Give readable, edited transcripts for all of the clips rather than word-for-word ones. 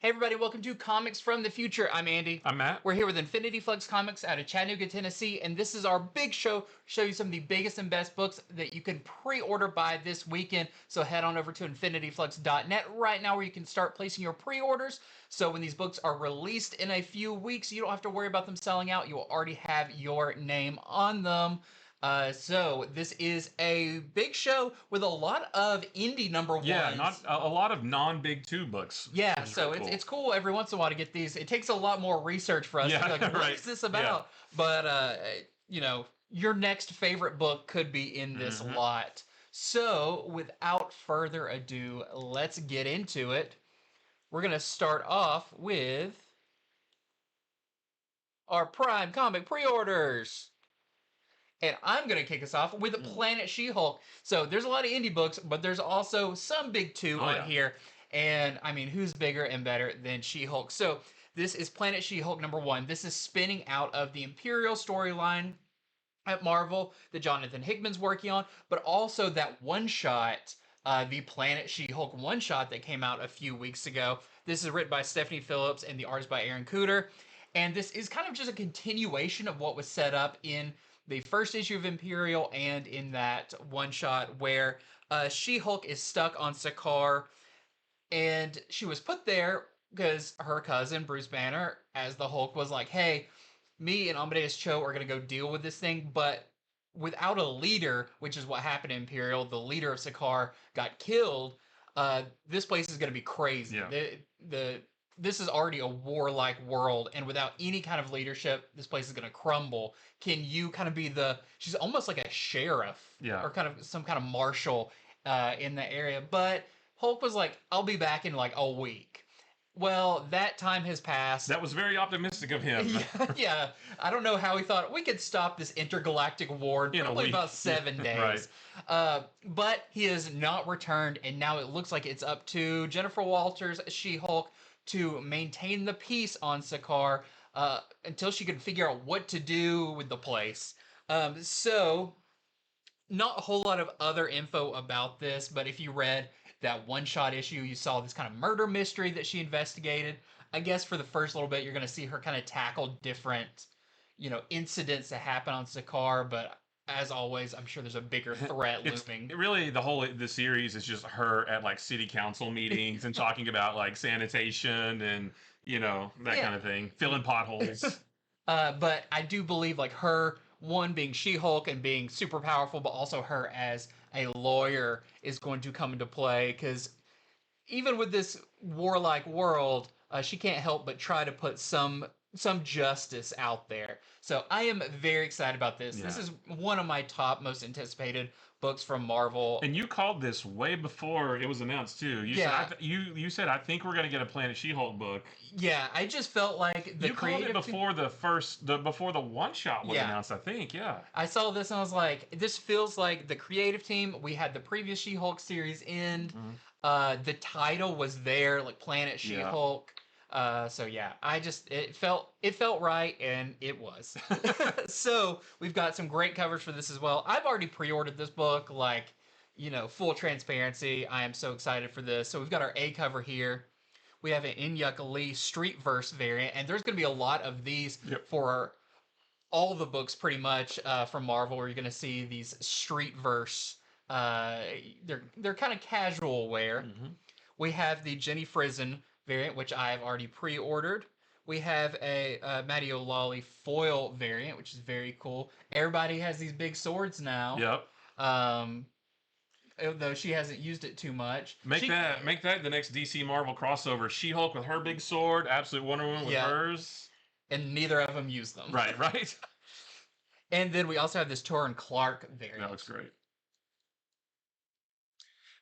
Hey everybody, welcome to Comics from the Future. I'm Andy. I'm Matt. We're here with Infinity Flux Comics out of Chattanooga, Tennessee, and this is our big show you some of the biggest and best books that you can pre-order by this weekend. So head on over to infinityflux.net right now where you can start placing your pre-orders. So when these books are released in a few weeks, you don't have to worry about them selling out. You will already have your name on them. So this is a big show with a lot of indie number ones. Yeah, not a lot of non-big two books. Yeah, so it's cool every once in a while to get these. It takes a lot more research for us to be like, what is this about? Yeah. But, your next favorite book could be in this lot. So without further ado, let's get into it. We're going to start off with our Prime Comic pre-orders. And I'm going to kick us off with Planet She-Hulk. So there's a lot of indie books, but there's also some big two here. And, I mean, who's bigger and better than She-Hulk? So this is Planet She-Hulk #1. This is spinning out of the Imperial storyline at Marvel that Jonathan Hickman's working on, but also that one-shot, the Planet She-Hulk one-shot that came out a few weeks ago. This is written by Stephanie Phillips and the art is by Aaron Kuder. And this is kind of just a continuation of what was set up in the first issue of Imperial and in that one-shot where She-Hulk is stuck on Sakaar, and she was put there because her cousin, Bruce Banner, as the Hulk, was like, hey, me and Amadeus Cho are going to go deal with this thing, but without a leader, which is what happened in Imperial, the leader of Sakaar got killed, this place is going to be crazy. Yeah. This is already a warlike world, and without any kind of leadership, this place is going to crumble. Can you kind of be she's almost like a sheriff, or kind of some kind of marshal in the area. But Hulk was like, I'll be back in like a week. Well, that time has passed. That was very optimistic of him. Yeah. I don't know how he thought we could stop this intergalactic war in probably about 7 days. Right. But he has not returned, and now it looks like it's up to Jennifer Walters, She-Hulk, to maintain the peace on Sakaar until she can figure out what to do with the place. So, not a whole lot of other info about this, but if you read that one-shot issue, you saw this kind of murder mystery that she investigated. I guess for the first little bit, you're going to see her kind of tackle different, incidents that happen on Sakaar, but as always, I'm sure there's a bigger threat looming. Really, the series is just her at like city council meetings and talking about like sanitation and that kind of thing, filling potholes. But I do believe like her being She-Hulk and being super powerful, but also her as a lawyer is going to come into play because even with this warlike world, she can't help but try to put some justice out there. So I am very excited about this. Yeah. This is one of my top most anticipated books from Marvel. And you called this way before it was announced too. You said I think we're going to get a Planet She-Hulk book. Yeah, I just felt like you called it before before the one shot was announced. I think. Yeah. I saw this and I was like, this feels like the creative team. We had the previous She-Hulk series end. The title was there, like Planet She-Hulk. So yeah, it felt right, and it was. So we've got some great covers for this as well. I've already pre-ordered this book, full transparency. I am so excited for this. So we've got our A cover here. We have an Inyuk Lee Streetverse variant, and there's going to be a lot of these for all the books pretty much from Marvel, where you're going to see these Streetverse. They're kind of casual wear. We have the Jenny Frison variant, which I've already pre-ordered. We have a Matty O'Lally foil variant, which is very cool. Everybody has these big swords now. Yep. Though she hasn't used it too much. Make that the next DC Marvel crossover. She-Hulk with her big sword, Absolute Wonder Woman with hers. And neither of them use them. Right. And then we also have this Torrin Clark variant. That looks great.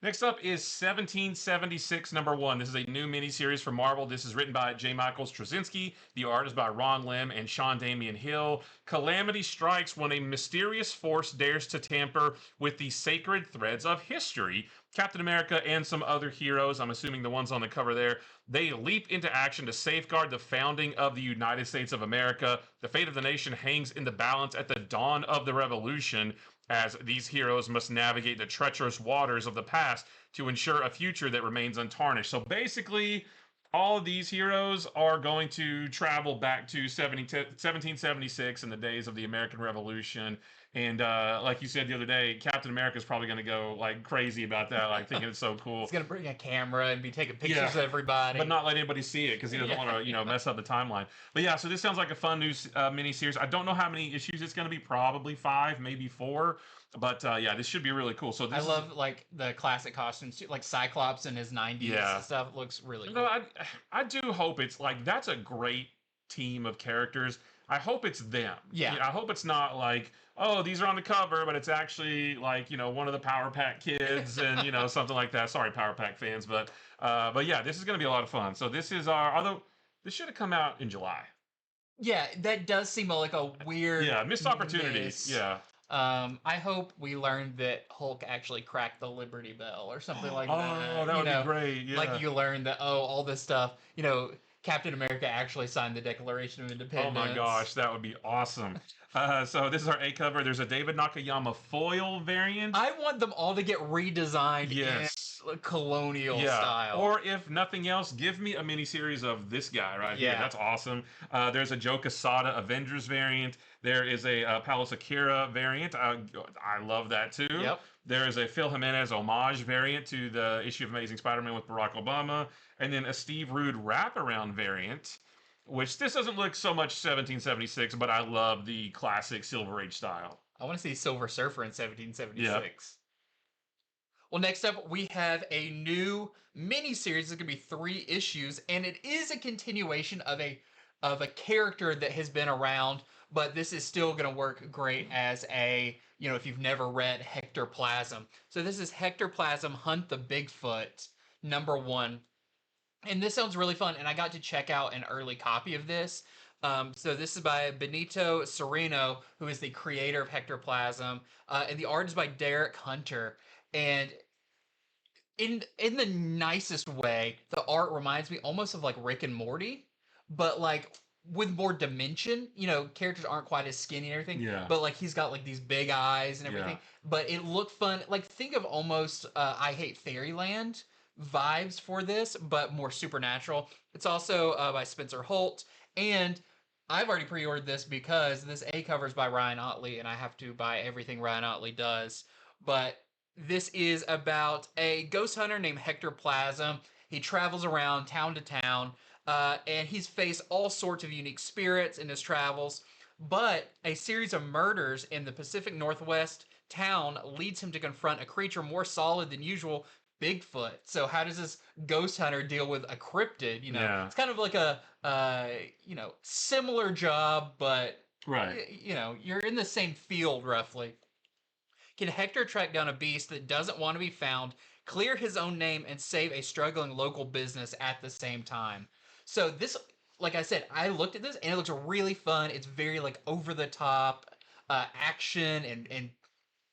Next up is 1776 #1. This is a new miniseries from Marvel. This is written by J. Michael Straczynski. The art is by Ron Lim and Sean Damian Hill. Calamity strikes when a mysterious force dares to tamper with the sacred threads of history. Captain America and some other heroes, I'm assuming the ones on the cover there, they leap into action to safeguard the founding of the United States of America. The fate of the nation hangs in the balance at the dawn of the revolution, as these heroes must navigate the treacherous waters of the past to ensure a future that remains untarnished. So basically, all of these heroes are going to travel back to 1776 in the days of the American Revolution. And like you said the other day, Captain America is probably going to go like crazy about that, like thinking it's so cool. He's going to bring a camera and be taking pictures Yeah. of everybody. But not let anybody see it because he doesn't Yeah. want to, mess up the timeline. But yeah, so this sounds like a fun new mini-series. I don't know how many issues it's going to be. Probably 5, maybe 4. But yeah, this should be really cool. So this I love like the classic costumes too, like Cyclops and his 90s stuff. It looks really cool. No, I do hope it's like that's a great team of characters. I hope it's them. Yeah. I hope it's not like, oh, these are on the cover, but it's actually like, one of the Power Pack kids and, something like that. Sorry, Power Pack fans, but yeah, this is going to be a lot of fun. So this is although this should have come out in July. Yeah, that does seem like a weird missed opportunity. miss. Yeah. I hope we learned that Hulk actually cracked the Liberty Bell or something like that. Oh, that would be great. Yeah. Like you learned that, all this stuff, Captain America actually signed the Declaration of Independence. Oh my gosh, that would be awesome. So this is our A cover. There's a David Nakayama foil variant. I want them all to get redesigned in colonial style. Or if nothing else, give me a miniseries of this guy right here. That's awesome. There's a Joe Quesada Avengers variant. There is a Palos Akira variant. I love that too. Yep. There is a Phil Jimenez homage variant to the issue of Amazing Spider-Man with Barack Obama. And then a Steve Rude wraparound variant, which this doesn't look so much 1776, but I love the classic Silver Age style. I want to see Silver Surfer in 1776. Yep. Well, next up, we have a new miniseries. It's going to be 3 issues, and it is a continuation of a character that has been around, but this is still going to work great as a, if you've never read Hector Plasm. So this is Hector Plasm Hunt the Bigfoot, #1. And this sounds really fun, and I got to check out an early copy of this. So this is by Benito Sereno, who is the creator of Hector Plasm, and the art is by Derek Hunter. And in the nicest way, the art reminds me almost of like Rick and Morty, but like with more dimension. Characters aren't quite as skinny and everything. Yeah. But like he's got like these big eyes and everything. Yeah. But it looked fun. Like think of almost I Hate Fairyland vibes for this, but more supernatural. It's also by Spencer Holt, and I've already pre-ordered this because this A cover is by Ryan Ottley, and I have to buy everything Ryan Ottley does. But this is about a ghost hunter named Hector Plasm. He travels around town to town, and he's faced all sorts of unique spirits in his travels. But a series of murders in the Pacific Northwest town leads him to confront a creature more solid than usual, Bigfoot. So how does this ghost hunter deal with a cryptid? It's kind of like a similar job, but you're in the same field roughly. Can Hector track down a beast that doesn't want to be found, clear his own name, and save a struggling local business at the same time? So this, like I said, I looked at this and it looks really fun. It's very like over the top action and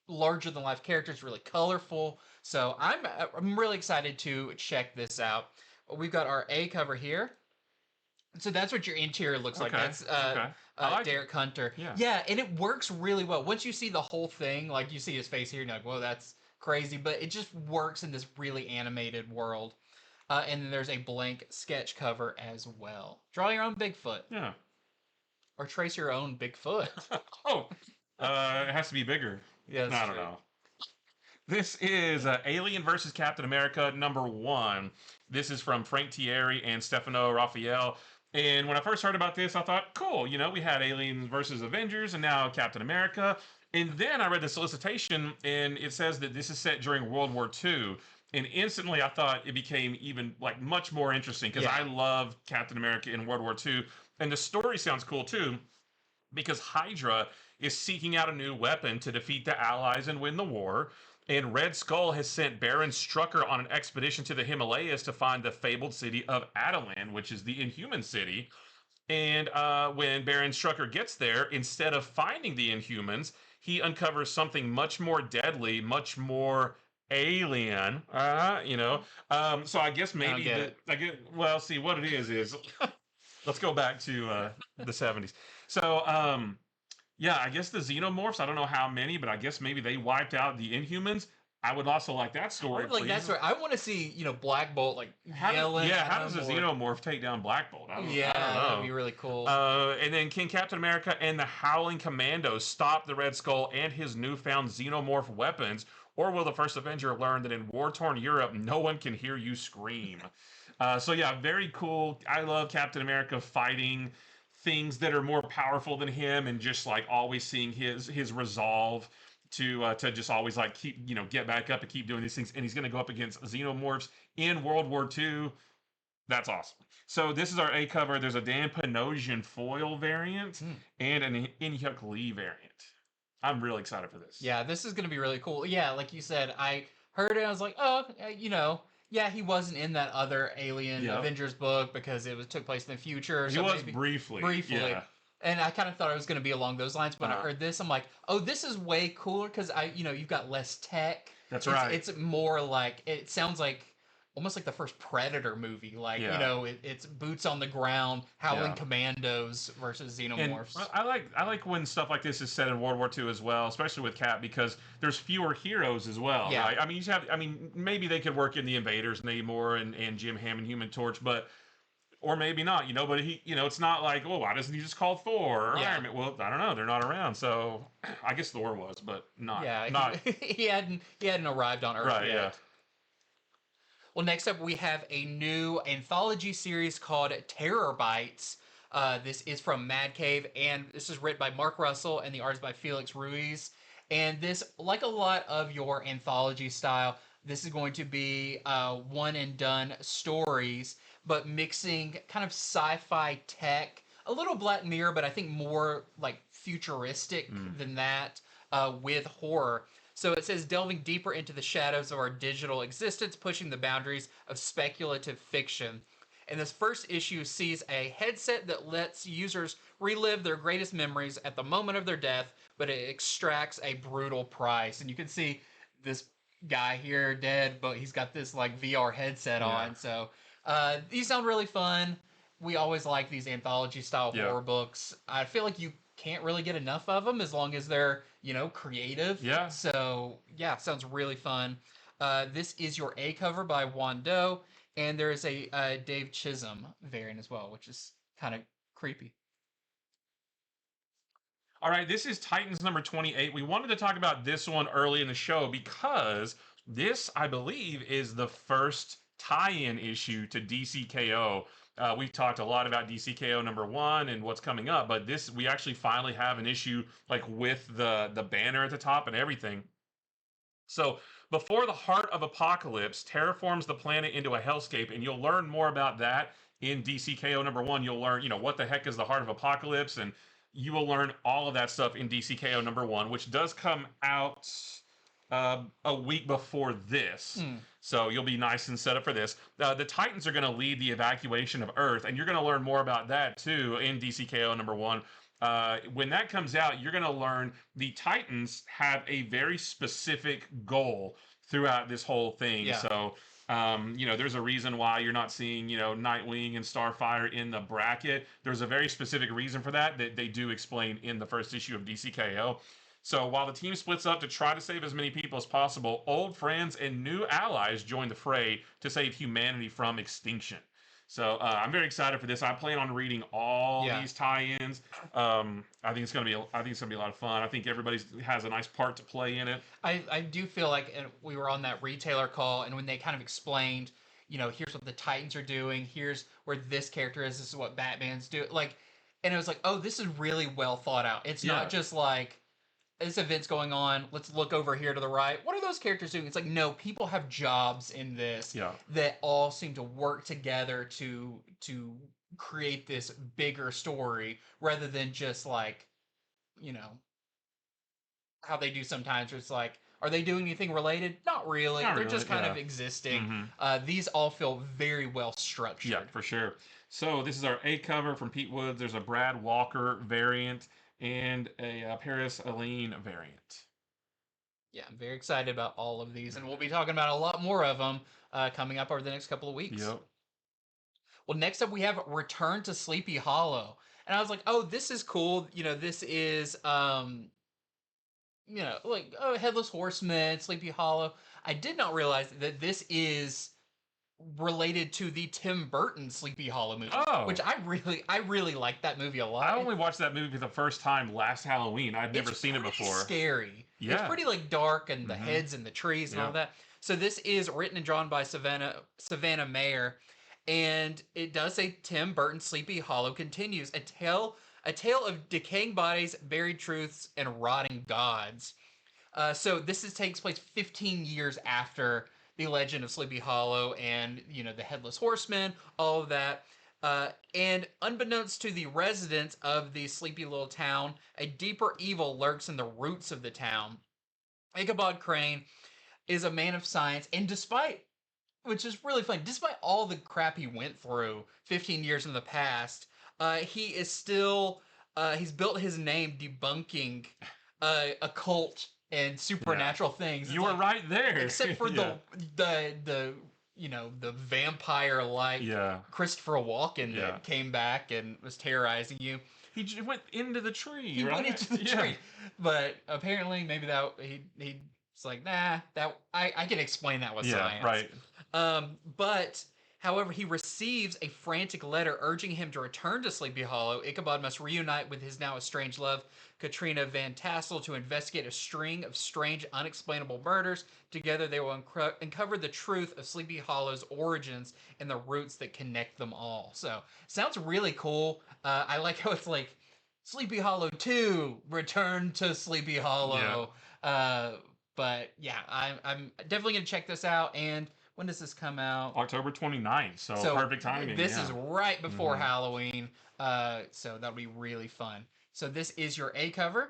larger than life characters, really colorful. So I'm really excited to check this out. We've got our A cover here. So that's what your interior looks like. That's like Derek Hunter. Yeah, and it works really well. Once you see the whole thing, like you see his face here, and you're like, whoa, that's crazy. But it just works in this really animated world. And then there's a blank sketch cover as well. Draw your own Bigfoot. Yeah. Or trace your own Bigfoot. It has to be bigger. Yeah, I don't know. This is Alien vs. Captain America #1. This is from Frank Thierry and Stefano Raffaele. And when I first heard about this, I thought, cool, we had Aliens versus Avengers and now Captain America. And then I read the solicitation and it says that this is set during World War II. And instantly I thought it became even like much more interesting because I love Captain America in World War II. And the story sounds cool too because Hydra is seeking out a new weapon to defeat the Allies and win the war. And Red Skull has sent Baron Strucker on an expedition to the Himalayas to find the fabled city of Atalan, which is the Inhuman city. And when Baron Strucker gets there, instead of finding the Inhumans, he uncovers something much more deadly, much more alien. So I guess maybe well, see what it is. Let's go back to the 70s. So. Yeah, I guess the Xenomorphs, I don't know how many, but I guess maybe they wiped out the Inhumans. I would also like that I story, would like that please. story. I want to see, Black Bolt like yelling at How him does a Xenomorph take down Black Bolt? I Yeah, don't that'd know. be really cool. And then King Captain America and the Howling Commandos stop the Red Skull and his newfound Xenomorph weapons, or will the first Avenger learn that in war-torn Europe, no one can hear you scream? So yeah, very cool. I love Captain America fighting things that are more powerful than him, and just like always seeing his resolve to just always like keep get back up and keep doing these things. And he's going to go up against Xenomorphs in World War II. That's awesome. So this is our A cover. There's a Dan Panosian foil variant and an Inhyuk Lee variant. I'm really excited for this. Yeah, this is going to be really cool. Yeah, like you said, I heard it. I was like, oh, yeah, he wasn't in that other Alien Avengers book because took place in the future. So he was briefly. Yeah. And I kind of thought it was going to be along those lines. But when I heard this, I'm like, oh, this is way cooler because you've got less tech. That's right. It's more like, it sounds like almost like the first Predator movie. Like, it's boots on the ground, howling commandos versus Xenomorphs. And I like when stuff like this is set in World War II as well, especially with Cap, because there's fewer heroes as well. Yeah. Right? I mean, maybe they could work in the Invaders, Namor and Jim Hammond, Human Torch, or maybe not, but it's not like, oh, why doesn't he just call Thor or Iron Man? Well, I don't know. They're not around. So I guess Thor was, but not. Yeah, not. he hadn't arrived on Earth yet. Yeah. Well, next up, we have a new anthology series called Terrorbytes. This is from Mad Cave, and this is written by Mark Russell, and the art is by Felix Ruiz. And this, like a lot of your anthology style, this is going to be one-and-done stories, but mixing kind of sci-fi tech, a little Black Mirror, but I think more like futuristic than that, with horror. So it says, delving deeper into the shadows of our digital existence, pushing the boundaries of speculative fiction. And this first issue sees a headset that lets users relive their greatest memories at the moment of their death, but it extracts a brutal price. And you can see this guy here dead, but he's got this like VR headset on. So these sound really fun. We always like these anthology style horror books. I feel like you can't really get enough of them as long as they're, creative. Yeah. So, yeah, sounds really fun. This is your A cover by Wando, and there is a Dave Chisholm variant as well, which is kind of creepy. All right, this is Titans number 28. We wanted to talk about this one early in the show because this, I believe, is the first tie-in issue to DCKO. We've talked a lot about DCKO number 1 and what's coming up, but this, we actually finally have an issue like with the banner at the top and everything. So before the Heart of Apocalypse terraforms the planet into a hellscape, and you'll learn more about that in DCKO number 1. You'll learn, what the heck is the Heart of Apocalypse, and you will learn all of that stuff in DCKO number 1, which does come out a week before this. So you'll be nice and set up for this. The Titans are going to lead the evacuation of Earth, and you're going to learn more about that too in DCKO number 1. When that comes out, you're going to learn the Titans have a very specific goal throughout this whole thing. Yeah. So, there's a reason why you're not seeing, Nightwing and Starfire in the bracket. There's a very specific reason for that they do explain in the first issue of DCKO. So while the team splits up to try to save as many people as possible, old friends and new allies join the fray to save humanity from extinction. So I'm very excited for this. I plan on reading all these tie-ins. I think it's gonna be a lot of fun. I think everybody has a nice part to play in it. I do feel like we were on that retailer call, and when they kind of explained, here's what the Titans are doing, here's where this character is, this is what Batman's doing, and it was like, oh, this is really well thought out. It's not just like, this event's going on, let's look over here to the right. What are those characters doing? It's like, no, people have jobs in this that all seem to work together to create this bigger story rather than just like, how they do sometimes where it's like, are they doing anything related? Not really. They're just kind of existing. These all feel very well structured. Yeah, for sure. So this is our A cover from Pete Woods. There's a Brad Walker variant and a Paris Aline variant. Yeah, I'm very excited about all of these, and we'll be talking about a lot more of them coming up over the next couple of weeks. Yep. Well, next up we have Return to Sleepy Hollow, and I was like, oh, this is cool. This is Headless Horseman, Sleepy Hollow. I did not realize that this is related to the Tim Burton Sleepy Hollow movie, which I really like that movie a lot. I only watched that movie for the first time last Halloween. I'd never seen it before. It's scary. Yeah. It's pretty like dark and the heads and the trees and all that. So this is written and drawn by Savannah Mayer, and it does say Tim Burton Sleepy Hollow continues a tale of decaying bodies, buried truths, and rotting gods. So takes place 15 years after the legend of Sleepy Hollow and, the Headless Horseman, all of that. And unbeknownst to the residents of the sleepy little town, a deeper evil lurks in the roots of the town. Ichabod Crane is a man of science, and which is really funny, despite all the crap he went through 15 years in the past, he is still, he's built his name debunking occult and supernatural things. You were right there. Except for the the vampire-like Christopher Walken that came back and was terrorizing you. He just went into the tree. He went into the tree. But apparently maybe that he's like, nah, that I can explain that with science. Right. But however, he receives a frantic letter urging him to return to Sleepy Hollow. Ichabod must reunite with his now estranged love, Katrina Van Tassel, to investigate a string of strange, unexplainable murders. Together, they will uncover the truth of Sleepy Hollow's origins and the roots that connect them all. So, sounds really cool. I like how it's like Sleepy Hollow 2, Return to Sleepy Hollow. But yeah, I'm definitely going to check this out. And when does this come out? October 29th, so perfect timing. This is right before Halloween, so that'll be really fun. So this is your A cover.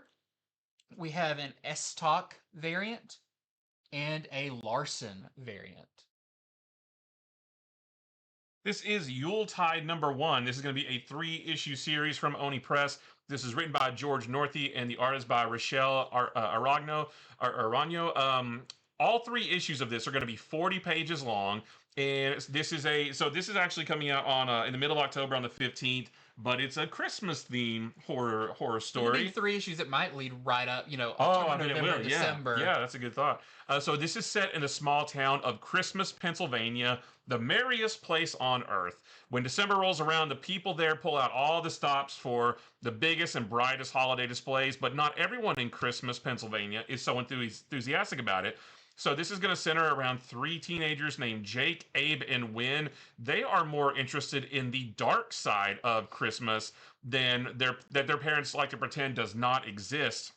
We have an S-Talk variant and a Larson variant. This is Yuletide #1. This is going to be a 3-issue series from Oni Press. This is written by George Northey and the artist by Rochelle Aragno. All 3 issues of this are going to be 40 pages long, and this is actually coming out on in the middle of October on the 15th. But it's a Christmas theme horror story. 3 issues that might lead right up, October, November, December. Yeah, that's a good thought. So this is set in the small town of Christmas, Pennsylvania, the merriest place on earth. When December rolls around, the people there pull out all the stops for the biggest and brightest holiday displays, but not everyone in Christmas, Pennsylvania is so enthusiastic about it. So this is going to center around 3 teenagers named Jake, Abe, and Wynn. They are more interested in the dark side of Christmas than their parents like to pretend does not exist.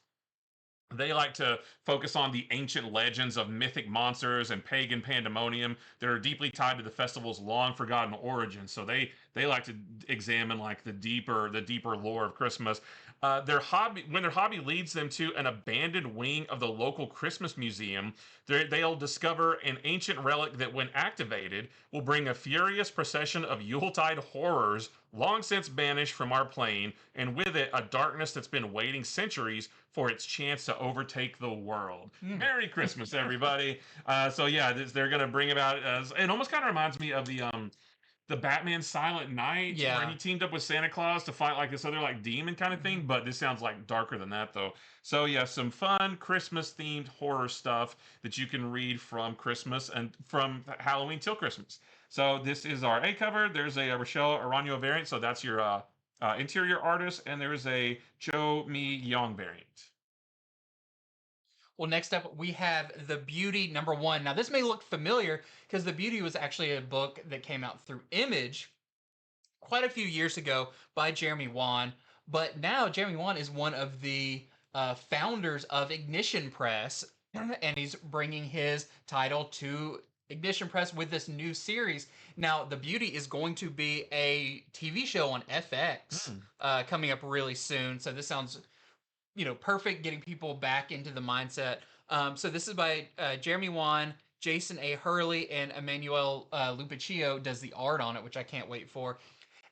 They like to focus on the ancient legends of mythic monsters and pagan pandemonium that are deeply tied to the festival's long-forgotten origins. So they like to examine like the deeper lore of Christmas. When their hobby leads them to an abandoned wing of the local Christmas museum, they'll discover an ancient relic that, when activated, will bring a furious procession of Yuletide horrors long since banished from our plane, and with it, a darkness that's been waiting centuries for its chance to overtake the world. Merry Christmas, everybody! They're going to bring about. It almost kind of reminds me of the Batman Silent Night, where he teamed up with Santa Claus to fight like this other like demon kind of thing, but this sounds like darker than that though. So yeah, some fun Christmas themed horror stuff that you can read from Christmas and from Halloween till Christmas. So this is our A cover. There's a Rochelle Aragno variant, so that's your interior artist, and there's a Joe Mi Young variant. Well, next up, we have The Beauty #1. Now, this may look familiar because The Beauty was actually a book that came out through Image quite a few years ago by Jeremy Wan. But now, Jeremy Wan is one of the founders of Ignition Press, and he's bringing his title to Ignition Press with this new series. Now, The Beauty is going to be a TV show on FX coming up really soon. So this sounds perfect, getting people back into the mindset. So this is by Jeremy Wan, Jason A. Hurley, and Emmanuel Lupacchio does the art on it, which I can't wait for.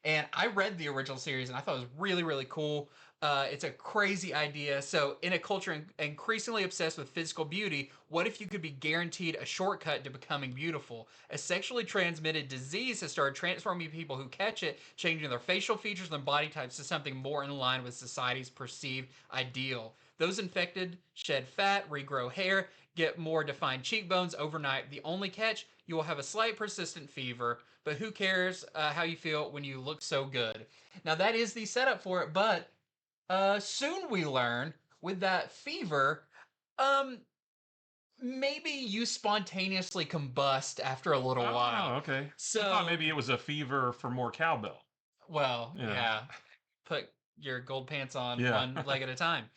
And I read the original series, and I thought it was really, really cool. It's a crazy idea. So in a culture increasingly obsessed with physical beauty, what if you could be guaranteed a shortcut to becoming beautiful? A sexually transmitted disease has started transforming people who catch it, changing their facial features and their body types to something more in line with society's perceived ideal. Those infected shed fat, regrow hair, get more defined cheekbones overnight. The only catch, you will have a slight persistent fever, but who cares how you feel when you look so good? Now, that is the setup for it, but soon we learn with that fever, um, maybe you spontaneously combust after a little while. Oh, okay. So, I thought maybe it was a fever for more cowbell. well, Yeah. yeah. Put your gold pants on Yeah. one leg at a time.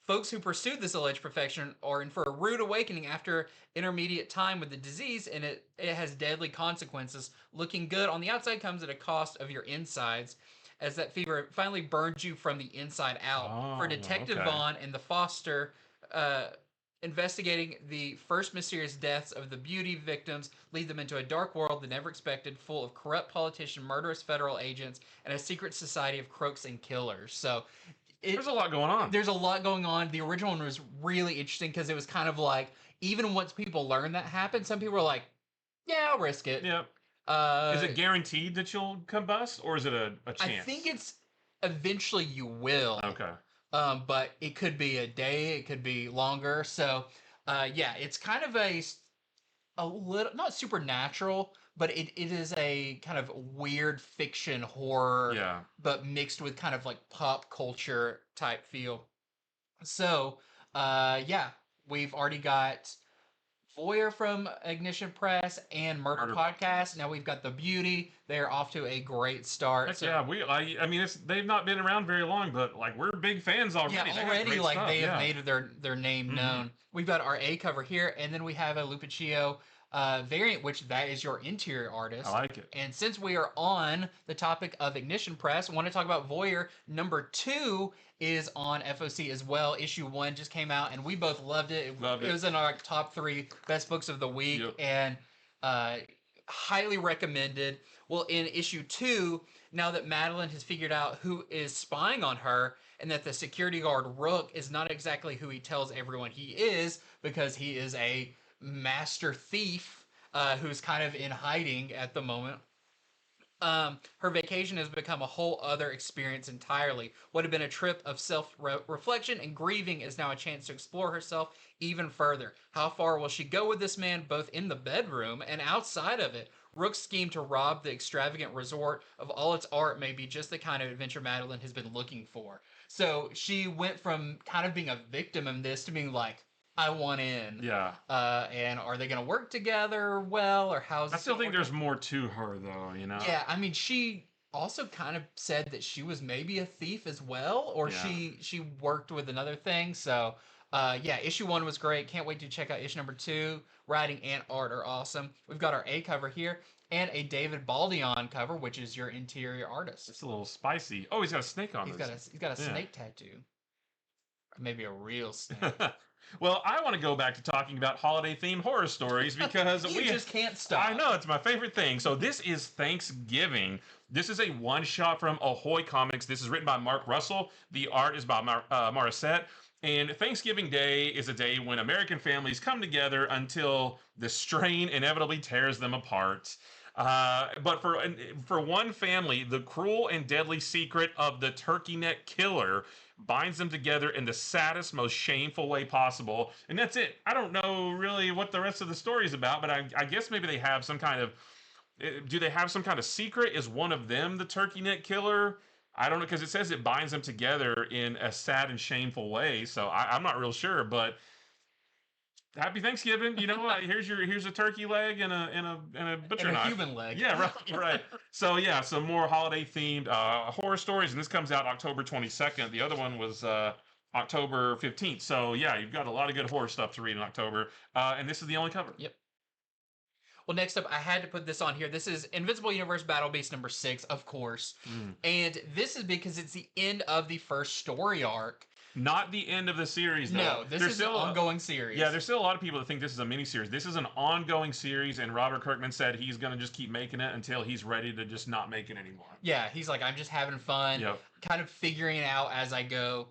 Folks who pursued this alleged perfection are in for a rude awakening after intermediate time with the disease, and it has deadly consequences. Looking good on the outside comes at a cost of your insides, as that fever finally burns you from the inside out. For Oh, Detective okay. Vaughn and the Foster, investigating the first mysterious deaths of the beauty victims lead them into a dark world they never expected, full of corrupt politicians, murderous federal agents, and a secret society of crooks and killers. So There's a lot going on. There's a lot going on. The original one was really interesting because it was kind of like, even once people learn that happened, some people were like, yeah, I'll risk it. Yeah. Is it guaranteed that you'll combust, or is it a chance? I think it's eventually you will. Okay. But it could be a day, it could be longer. So, yeah, it's kind of a little, not supernatural, but it is a kind of weird fiction horror, Yeah. but mixed with kind of like pop culture type feel. So, yeah, we've already got Voyeur from Ignition Press and Murder Podcast. Now we've got The Beauty. They're off to a great start. Heck yeah, I mean, they've not been around very long, but like we're big fans already. Yeah, already like they have made their name known. We've got our A cover here, and then we have a Lupicchio variant, which that is your interior artist. I like it. And since we are on the topic of Ignition Press, I want to talk about Voyeur. Number 2 is on FOC as well. Issue 1 just came out, and we both loved it. It was in our top 3 best books of the week, and highly recommended. Well, in issue 2, now that Madeline has figured out who is spying on her, and that the security guard Rook is not exactly who he tells everyone he is, because he is a master thief who's kind of in hiding at the moment. Her vacation has become a whole other experience entirely. What had been a trip of self-reflection and grieving is now a chance to explore herself even further. How far will she go with this man, both in the bedroom and outside of it? Rook's scheme to rob the extravagant resort of all its art may be just the kind of adventure Madeline has been looking for. So she went from kind of being a victim in this to being like, I want in. Yeah. And are they going to work together well, or how's? I still think there's more to her, though. You know. Yeah, I mean, she also kind of said that she was maybe a thief as well, or she worked with another thing. So, yeah, issue 1 was great. Can't wait to check out issue number 2. Writing and art are awesome. We've got our A cover here and a David Baldion cover, which is your interior artist. It's a little spicy. Oh, he's got a snake on. He's got a snake tattoo. Maybe a real snake. Well, I want to go back to talking about holiday-themed horror stories because we just can't stop. I know, it's my favorite thing. So this is Thanksgiving. This is a one-shot from Ahoy Comics. This is written by Mark Russell. The art is by Morissette. And Thanksgiving Day is a day when American families come together until the strain inevitably tears them apart. But for one family, the cruel and deadly secret of the turkey neck killer binds them together in the saddest, most shameful way possible. And that's it. I don't know really what the rest of the story is about, but I guess maybe they have some kind of... Do they have some kind of secret? Is one of them the turkey neck killer? I don't know, because it says it binds them together in a sad and shameful way. So I'm not real sure, but... Happy Thanksgiving! You know, here's a turkey leg and a butcher knife. Human leg. Yeah, right. So yeah, some more holiday themed horror stories, and this comes out October 22nd. The other one was October 15th. So yeah, you've got a lot of good horror stuff to read in October, and this is the only cover. Yep. Well, next up, I had to put this on here. This is Invincible Universe Battle Beast number 6, of course, and this is because it's the end of the first story arc. Not the end of the series, though. No, this is still an ongoing series. Yeah, there's still a lot of people that think this is a miniseries. This is an ongoing series, and Robert Kirkman said he's going to just keep making it until he's ready to just not make it anymore. Yeah, he's like, I'm just having fun, kind of figuring it out as I go.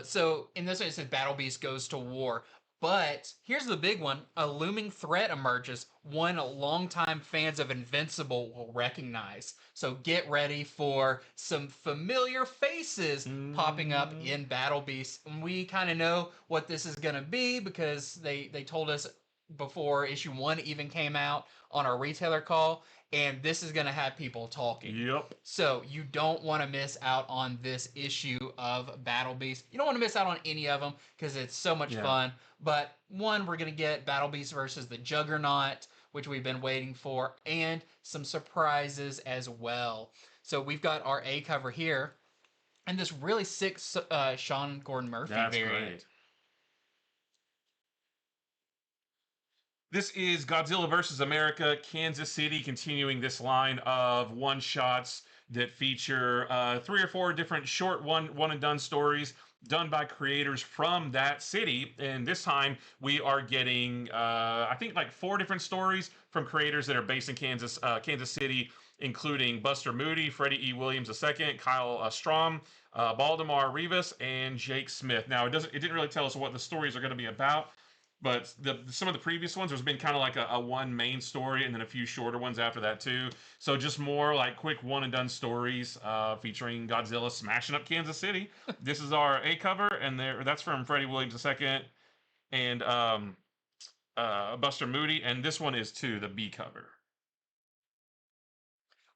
So in this one, it says Battle Beast goes to war. But here's the big one. A looming threat emerges, one longtime fans of Invincible will recognize. So get ready for some familiar faces popping up in Battle Beast. And we kind of know what this is going to be because they told us before issue 1 even came out on our retailer call, and this is going to have people talking. Yep. So you don't want to miss out on this issue of Battle Beast. You don't want to miss out on any of them because it's so much fun. But one, we're going to get Battle Beast versus the Juggernaut, which we've been waiting for, and some surprises as well. So we've got our A cover here, and this really sick Sean Gordon Murphy variant. Great. This is Godzilla vs. America, Kansas City, continuing this line of one-shots that feature 3 or 4 different short one-and-done stories done by creators from that city. And this time we are getting, I think, like 4 different stories from creators that are based in Kansas City, including Buster Moody, Freddie E. Williams II, Kyle Strom, Baldemar Rivas, and Jake Smith. Now, it didn't really tell us what the stories are going to be about. But some of the previous ones, there's been kind of like a one main story and then a few shorter ones after that too. So just more like quick one-and-done stories featuring Godzilla smashing up Kansas City. This is our A cover, and that's from Freddie Williams II and Buster Moody. And this one is, too, the B cover.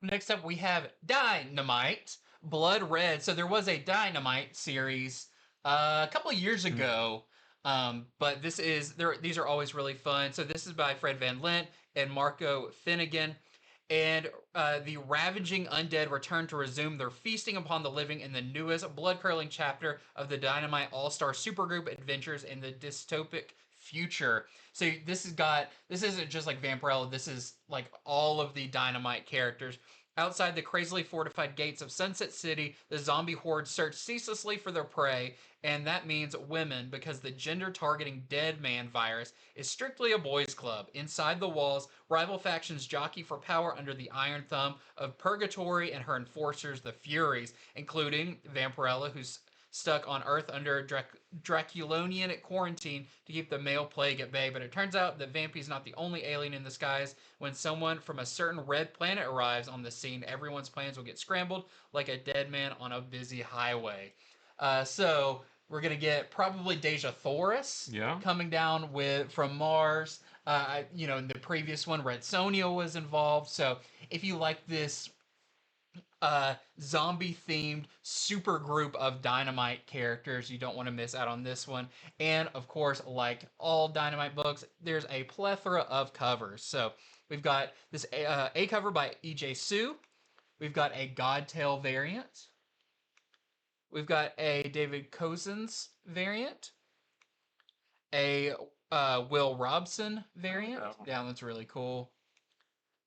Next up, we have Dynamite Blood Red. So there was a Dynamite series a couple of years ago. But these are always really fun. So this is by Fred Van Lent and Marco Finnegan. And the ravaging undead return to resume their feasting upon the living in the newest blood-curdling chapter of the Dynamite All-Star Supergroup adventures in the dystopic future. So this isn't just like Vampirella. This is like all of the Dynamite characters. Outside the crazily fortified gates of Sunset City, the zombie horde search ceaselessly for their prey, and that means women, because the gender-targeting Dead Man virus is strictly a boys' club. Inside the walls, rival factions jockey for power under the iron thumb of Purgatory and her enforcers, the Furies, including Vampirella, who's stuck on Earth under Draculonian quarantine to keep the male plague at bay. But it turns out that Vampy's not the only alien in the skies. When someone from a certain red planet arrives on the scene, everyone's plans will get scrambled like a dead man on a busy highway. So we're going to get probably Deja Thoris coming down from Mars. In the previous one, Red Sonja was involved. So if you like this zombie-themed super group of Dynamite characters, you don't want to miss out on this one. And, of course, like all Dynamite books, there's a plethora of covers. So we've got this A cover by E.J. Sue. We've got a Godtail variant. We've got a David Cousins variant. A Will Robson variant. Yeah, that's really cool.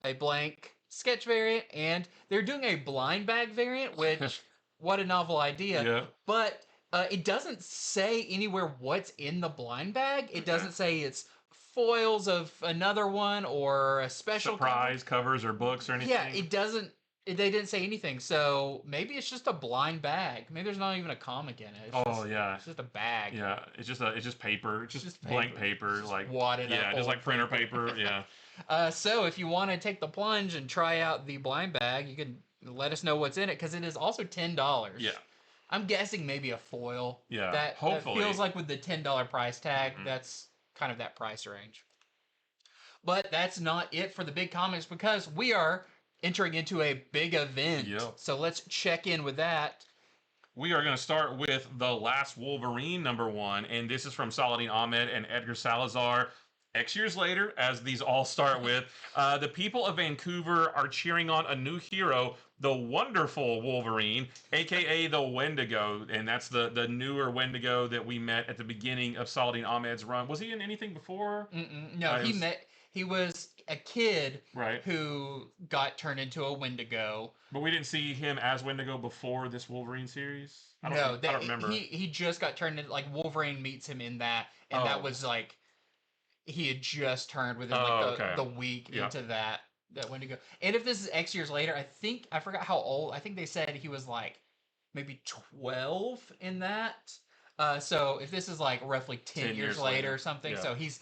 A blank sketch variant, and they're doing a blind bag variant, which, what a novel idea. Yeah. But it doesn't say anywhere what's in the blind bag. It doesn't say it's foils of another one or a special surprise covers or books or anything. Yeah, it doesn't. They didn't say anything, so maybe it's just a blind bag. Maybe there's not even a comic in it. It's just a bag. Yeah, it's just paper. It's just blank paper, just like wadded up. Just like printer paper. Yeah. So if you want to take the plunge and try out the blind bag, you can let us know what's in it, because it is also $10. Yeah. I'm guessing maybe a foil. Yeah. That feels like with the $10 price tag, that's kind of that price range. But that's not it for the big comics, because we are entering into a big event. Yep. So let's check in with that. We are going to start with The Last Wolverine #1, and this is from Saladin Ahmed and Edgar Salazar. X years later, as these all start with, the people of Vancouver are cheering on a new hero, the wonderful Wolverine, a.k.a. the Wendigo, and that's the newer Wendigo that we met at the beginning of Saladin Ahmed's run. Was he in anything before? No, he was a kid who got turned into a Wendigo. But we didn't see him as Wendigo before this Wolverine series? I don't remember. He just got turned into, like, Wolverine meets him in that, and that was, like, he had just turned within the week into that Wendigo. And if this is X years later, I forgot how old. I think they said he was like maybe 12 in that. So if this is like roughly 10 years later or something, so he's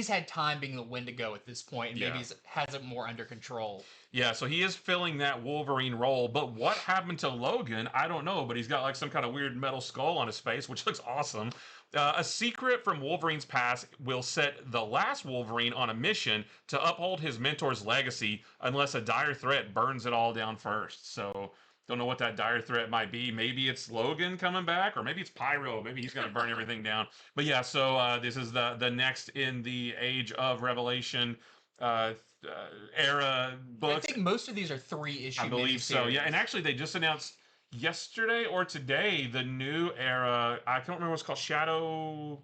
had time being the Wendigo at this point, and maybe has it more under control. Yeah, so he is filling that Wolverine role, but what happened to Logan, I don't know, but he's got like some kind of weird metal skull on his face, which looks awesome. A secret from Wolverine's past will set the last Wolverine on a mission to uphold his mentor's legacy unless a dire threat burns it all down first. So, don't know what that dire threat might be. Maybe it's Logan coming back, or maybe it's Pyro. Maybe he's going to burn everything down. But yeah, so this is the next in the Age of Revelation era books. I think most of these are 3-issue. I believe so. Yeah, and actually they just announced yesterday or today the new era. I can't remember what it's called. Shadow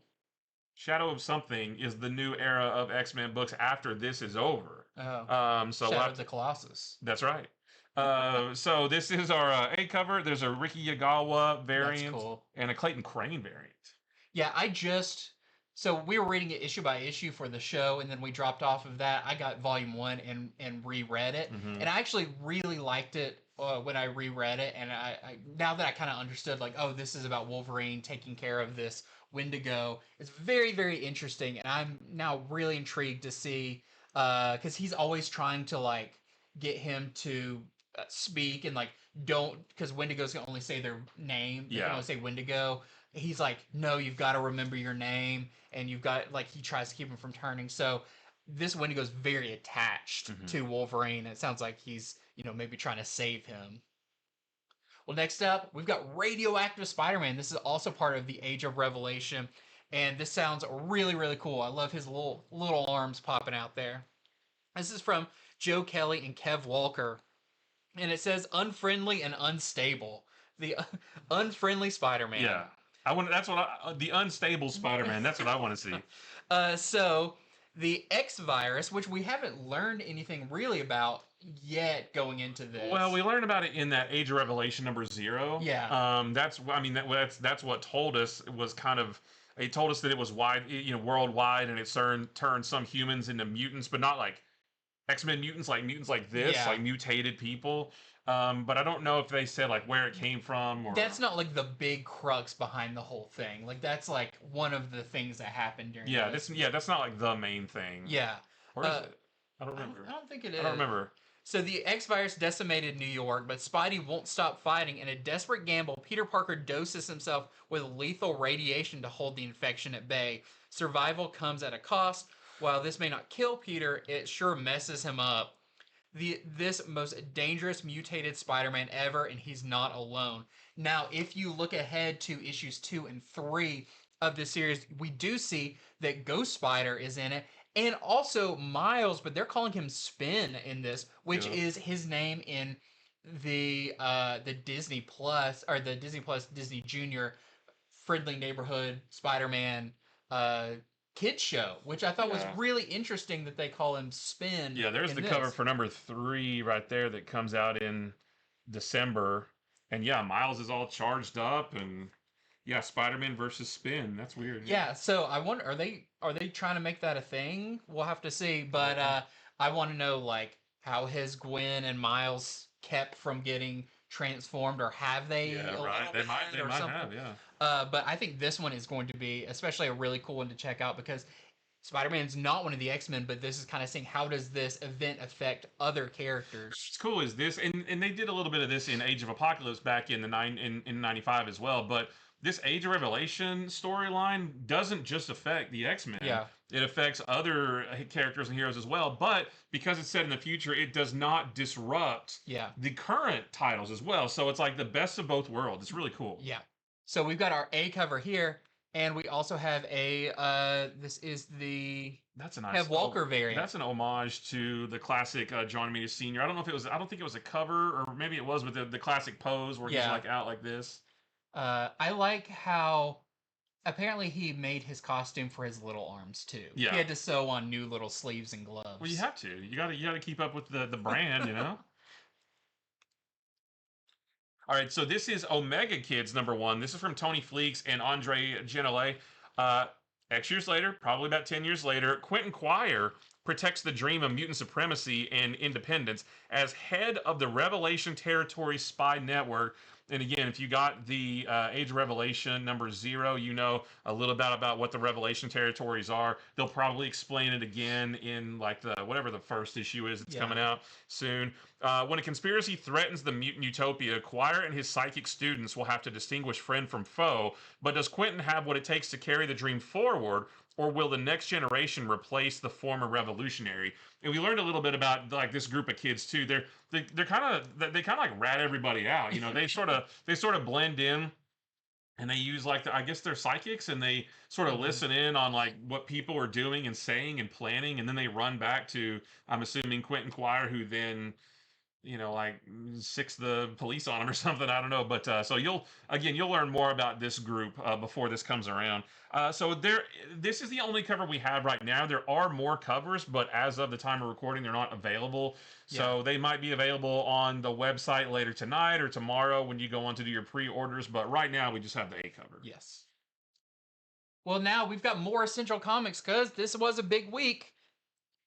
of something is the new era of X-Men books after this is over. Oh. So Shadow of the Colossus. That's right. So this is our A cover. There's a Ricky Yagawa variant and a Clayton Crane variant. Yeah, so we were reading it issue by issue for the show, and then we dropped off of that. I got volume 1 and reread it, and I actually really liked it when I reread it. And I now that I kind of understood, like, oh, this is about Wolverine taking care of this Wendigo. It's very, very interesting, and I'm now really intrigued to see because he's always trying to like get him to speak and like don't, because Wendigos can only say their name. They can only say Wendigo. He's like, no, you've got to remember your name, and you've got, like, he tries to keep him from turning. So this Wendigo's very attached to Wolverine. It sounds like he's, maybe trying to save him. Well, next up, we've got Radioactive Spider-Man. This is also part of the Age of Revelation, and this sounds really, really cool. I love his little arms popping out there. This is from Joe Kelly and Kev Walker, and it says unfriendly and unstable. The unfriendly Spider-Man. Yeah. The unstable Spider-Man. That's what I want to see. So the X virus, which we haven't learned anything really about yet going into this. Well, we learned about it in that Age of Revelation number 0. Yeah. That's what told us. It was kind of. It told us that it was worldwide, and it turned some humans into mutants, but not like X-Men mutants like this, like mutated people. But I don't know if they said like where it came from. Or that's not like the big crux behind the whole thing. Like that's like one of the things that happened during. That's not like the main thing. Yeah. Or is it? I don't remember. I don't think it is. I don't remember. So the X virus decimated New York, but Spidey won't stop fighting. In a desperate gamble, Peter Parker doses himself with lethal radiation to hold the infection at bay. Survival comes at a cost. While this may not kill Peter, it sure messes him up. This most dangerous mutated Spider-Man ever, and he's not alone. Now, if you look ahead to issues 2 and 3 of this series, we do see that Ghost Spider is in it, and also Miles, but they're calling him Spin in this, which is his name in the Disney Plus, or the Disney Plus Disney Junior Friendly Neighborhood Spider-Man kids show, which I thought was really interesting that they call him Spin. Yeah, there's the cover for number 3 right there that comes out in December. And yeah, Miles is all charged up, and Spider-Man versus Spin. That's weird. Yeah, so I wonder, are they trying to make that a thing? We'll have to see. But I want to know, like, how has Gwen and Miles kept from getting transformed, or have they? Yeah, right. They might have, yeah. But I think this one is going to be especially a really cool one to check out, because Spider-Man's not one of the X-Men, but this is kind of seeing how does this event affect other characters. What's cool is this, and they did a little bit of this in Age of Apocalypse back in in 95 as well, but this Age of Revelation storyline doesn't just affect the X-Men. Yeah. It affects other characters and heroes as well, but because it's set in the future, it does not disrupt the current titles as well. So it's like the best of both worlds. It's really cool. Yeah. So we've got our A cover here, and we also have this is the that's a nice Walker variant. That's an homage to the classic John Romita Sr. I don't think it was a cover, or maybe it was, with the classic pose where he's like out like this. I like how apparently he made his costume for his little arms too. Yeah. He had to sew on new little sleeves and gloves. Well, you have to. You gotta keep up with the brand, you know? All right, so this is Omega Kids number 1. This is from Tony Fleeks and Andre Genolet. X years later, probably about 10 years later, Quentin Quire protects the dream of mutant supremacy and independence. As head of the Revelation Territory spy network, And again, if you got the Age of Revelation #0, you know a little bit about what the Revelation territories are. They'll probably explain it again in like the whatever the first issue is that's coming out soon. When a conspiracy threatens the mutant utopia, Quire and his psychic students will have to distinguish friend from foe. But does Quentin have what it takes to carry the dream forward, or will the next generation replace the former revolutionary? And we learned a little bit about like this group of kids too. They're kind of like rat everybody out. You know, they sort of blend in. And they use like I guess they're psychics, and they sort of listen in on like what people are doing and saying and planning, and then they run back to, I'm assuming, Quentin Quire, who then like six the police on him or something. I don't know, but so you'll learn more about this group before this comes around. So this is the only cover we have right now. There are more covers, but as of the time of recording, they're not available. So they might be available on the website later tonight or tomorrow when you go on to do your pre-orders. But right now, we just have the A cover. Yes. Well, now we've got more Essential Comics because this was a big week.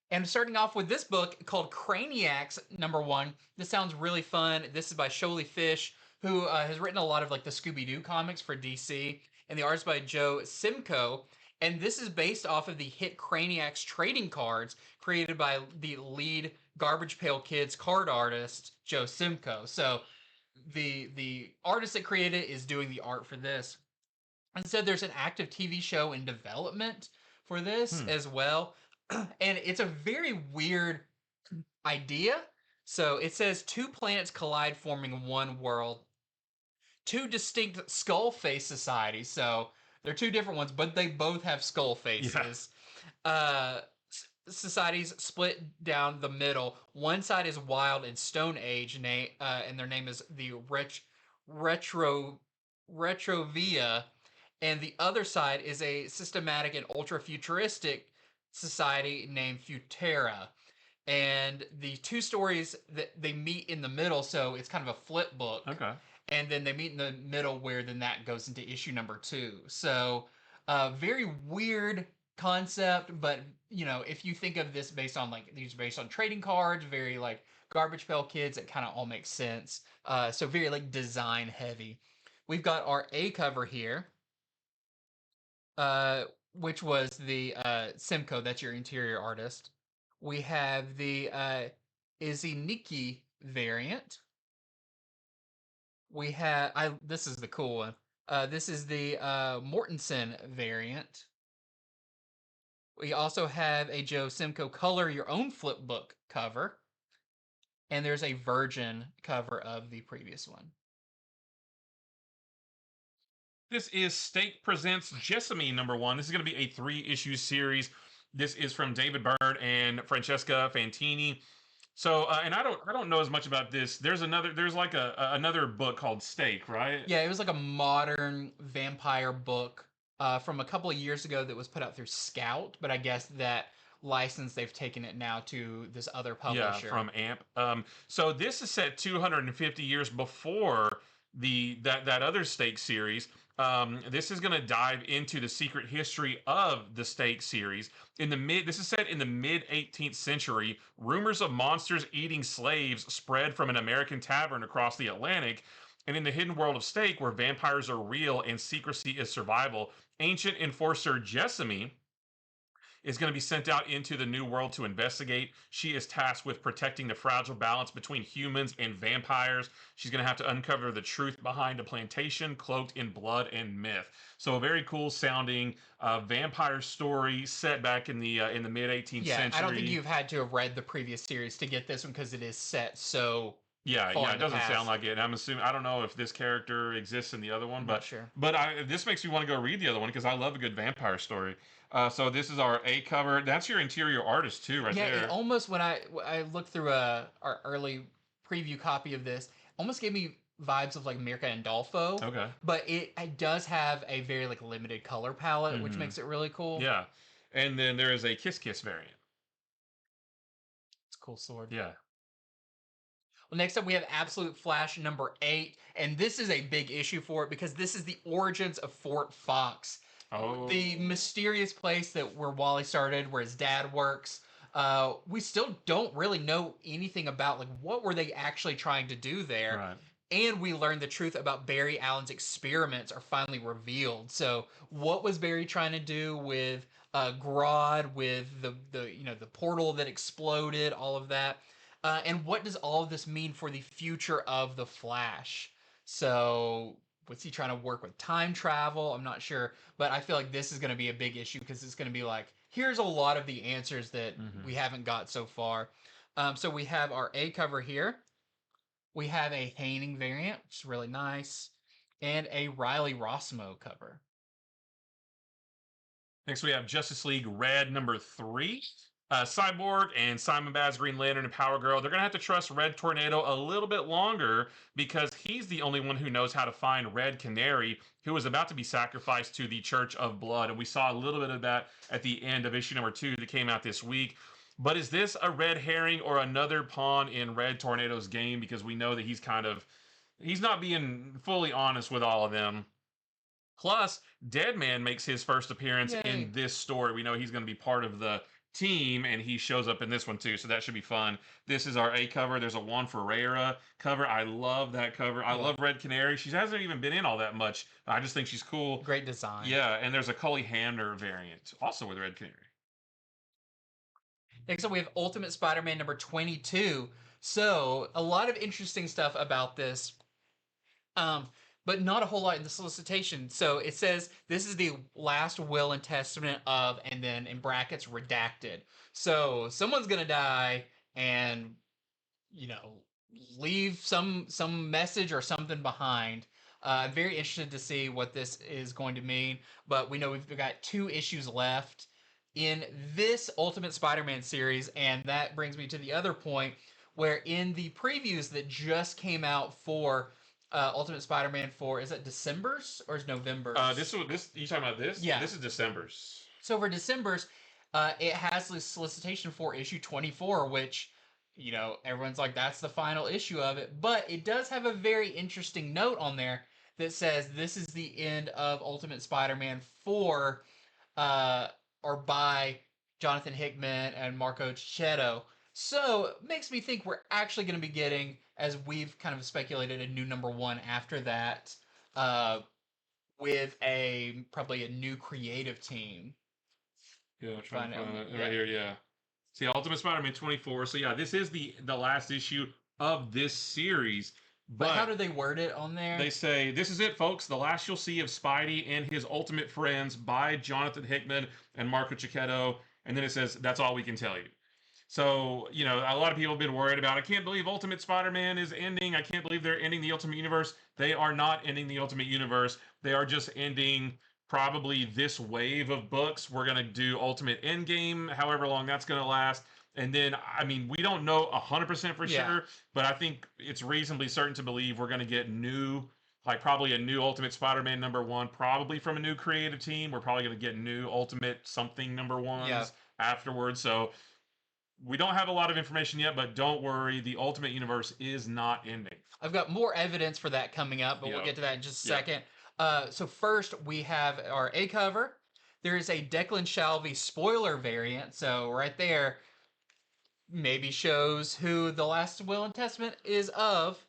And starting off with this book called Craniacs #1. This sounds really fun. This is by Sholey Fish, who has written a lot of like the Scooby-Doo comics for DC. And the art's by Joe Simcoe. And this is based off of the hit Craniacs trading cards created by the lead Garbage Pail Kids card artist, Joe Simcoe. So the artist that created it is doing the art for this. Instead, there's an active TV show in development for this as well. And it's a very weird idea. So it says 2 planets collide, forming one world. 2 distinct skull face societies. So they're 2 different ones, but they both have skull faces. Yeah. Societies split down the middle. One side is wild and Stone Age, and their name is the Retrovia. And the other side is a systematic and ultra-futuristic society named Futera. And the 2 stories that they meet in the middle, so it's kind of a flip book. Okay. And then they meet in the middle where then that goes into issue #2. So very weird concept, but if you think of this based on like these based on trading cards, very like Garbage Pail Kids, it kind of all makes sense. So very like design heavy. We've got our A cover here. Which was the Simcoe, that's your interior artist. We have the Iziniki variant. We have this is the cool one. This is the Mortensen variant. We also have a Joe Simcoe color your own flip book cover. And there's a Virgin cover of the previous one. This is Stake Presents Jessamy #1. This is going to be a 3-issue series. This is from David Byrne and Francesca Fantini. So, and I don't know as much about this. There's like another book called Stake, right? Yeah, it was like a modern vampire book from a couple of years ago that was put out through Scout, but I guess that license they've taken it now to this other publisher. Yeah, from AMP. So this is set 250 years before that other Stake series. This is going to dive into the secret history of the Stake series. This is set in the mid 18th century. Rumors of monsters eating slaves spread from an American tavern across the Atlantic. And in the hidden world of Stake, where vampires are real and secrecy is survival, ancient enforcer Jessamy is going to be sent out into the new world to investigate. She is tasked with protecting the fragile balance between humans and vampires. She's going to have to uncover the truth behind a plantation cloaked in blood and myth. So a very cool sounding vampire story set back in the mid 18th century. I don't think you've had to have read the previous series to get this one because it is set so. Yeah, it doesn't sound like it. And I'm assuming, I don't know if this character exists in the other one, but sure. But this makes me want to go read the other one because I love a good vampire story. So this is our A cover. That's your interior artist too, right there. Yeah, it almost, when I looked through our early preview copy of this, almost gave me vibes of like Mirka Andolfo. Okay. But it does have a very like limited color palette, which makes it really cool. Yeah. And then there is a Kiss Kiss variant. It's a cool sword. Yeah. Well, next up we have Absolute Flash #8, and this is a big issue for it because this is the origins of Fort Fox. Oh. The mysterious place where Wally started, where his dad works. We still don't really know anything about like what were they actually trying to do there. Right. And we learned the truth about Barry Allen's experiments are finally revealed. So, what was Barry trying to do with Grodd, with the portal that exploded, all of that, and what does all of this mean for the future of the Flash? So, was he trying to work with time travel? I'm not sure, but I feel like this is going to be a big issue because it's going to be like, here's a lot of the answers that we haven't got so far. So we have our A cover here. We have a Haining variant, which is really nice, and a Riley Rossmo cover. Next, we have Justice League Red number 3. Cyborg and Simon Baz, Green Lantern, and Power Girl, they're going to have to trust Red Tornado a little bit longer because he's the only one who knows how to find Red Canary, who was about to be sacrificed to the Church of Blood. And we saw a little bit of that at the end of issue number 2 that came out this week. But is this a red herring or another pawn in Red Tornado's game? Because we know that he's not being fully honest with all of them. Plus, Deadman makes his first appearance in this story. We know he's going to be part of the team, and he shows up in this one too, so that should be fun. This is our A cover. There's a Juan Ferreira cover. I love that cover. I love Red Canary. She hasn't even been in all that much. I just think she's cool. Great design. Yeah, and there's a Cully Hamner variant, also with Red Canary. Next up, we have Ultimate Spider-Man number 22. So, a lot of interesting stuff about this, but not a whole lot in the solicitation. So, it says, this is the last will and testament of, and then in brackets, redacted. So, someone's going to die and, leave some message or something behind. I'm very interested to see what this is going to mean, but we know we've got 2 issues left in this Ultimate Spider-Man series, and that brings me to the other point where in the previews that just came out for Ultimate Spider-Man for, is it December's or is November's? You talking about this? Yeah. This is December's. So for December's, it has the solicitation for issue 24, which, everyone's like, that's the final issue of it, but it does have a very interesting note on there that says this is the end of Ultimate Spider-Man for, or by Jonathan Hickman and Marco Checchetto. So it makes me think we're actually going to be getting, as we've kind of speculated, a new number 1 after that, with probably a new creative team. Yeah, trying to find it right here. Yeah. See, Ultimate Spider-Man 24. So yeah, this is the last issue of this series. But how do they word it on there? They say, this is it, folks. The last you'll see of Spidey and his ultimate friends by Jonathan Hickman and Marco Checchetto. And then it says, that's all we can tell you. So, a lot of people have been worried about, I can't believe Ultimate Spider-Man is ending. I can't believe they're ending the Ultimate Universe. They are not ending the Ultimate Universe. They are just ending probably this wave of books. We're going to do Ultimate Endgame, however long that's going to last. And then, we don't know 100% for sure, but I think it's reasonably certain to believe we're going to get probably a new Ultimate Spider-Man number 1, probably from a new creative team. We're probably going to get new Ultimate something number 1s afterwards. So we don't have a lot of information yet, but don't worry. The Ultimate Universe is not ending. I've got more evidence for that coming up, but we'll get to that in just a second. So first, we have our A cover. There is a Declan Shalvey spoiler variant. So right there, maybe shows who the last will and testament is of.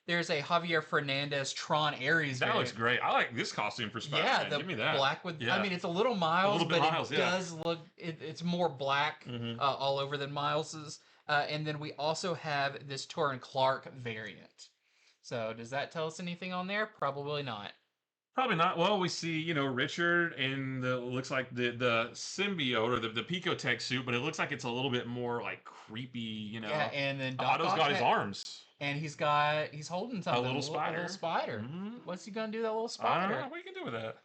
There's a Javier Fernandez Tron Ares That looks great. I like this costume for Spider-Man. Yeah, Give me that. Black with, it's a little Miles, does look, it's more black all over than Miles's. And then we also have this Torrin Clark variant. So does that tell us anything on there? Probably not. Probably not. Well, we see, Richard and looks like the symbiote or the Picotech suit, but it looks like it's a little bit more like creepy, Yeah, and then Otto's got his arms. And he's holding something. A little spider. A little spider. Mm-hmm. What's he gonna do, that little spider? I don't know what you can do with that.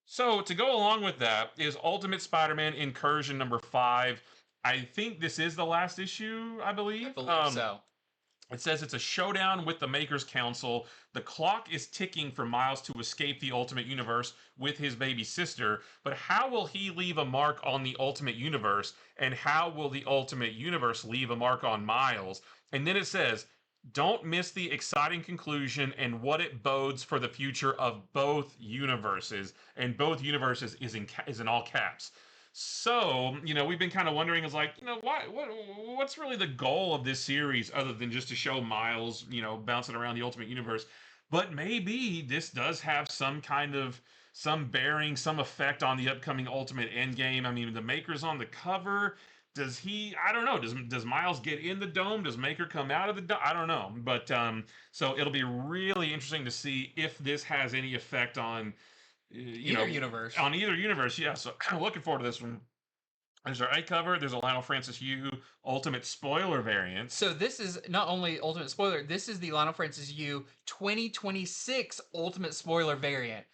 So to go along with that is Ultimate Spider-Man Incursion number 5. I think this is the last issue, I believe. I believe so. It says it's a showdown with the Makers Council. The clock is ticking for Miles to escape the Ultimate Universe with his baby sister, but how will he leave a mark on the Ultimate Universe, and how will the Ultimate Universe leave a mark on Miles? And then it says, don't miss the exciting conclusion and what it bodes for the future of both universes. And both universes is in all caps. So, we've been kind of wondering, is like, what's really the goal of this series other than just to show Miles, bouncing around the Ultimate Universe? But maybe this does have some bearing, some effect on the upcoming Ultimate Endgame. I mean, the Maker's on the cover. Does he? I don't know. Does Miles get in the dome? Does Maker come out of the dome? I don't know. But so it'll be really interesting to see if this has any effect on either universe. On either universe, yeah. So I'm looking forward to this one. There's our A cover. There's a Lionel Francis Yu Ultimate Spoiler variant. So this is not only Ultimate Spoiler, this is the Lionel Francis Yu 2026 Ultimate Spoiler variant.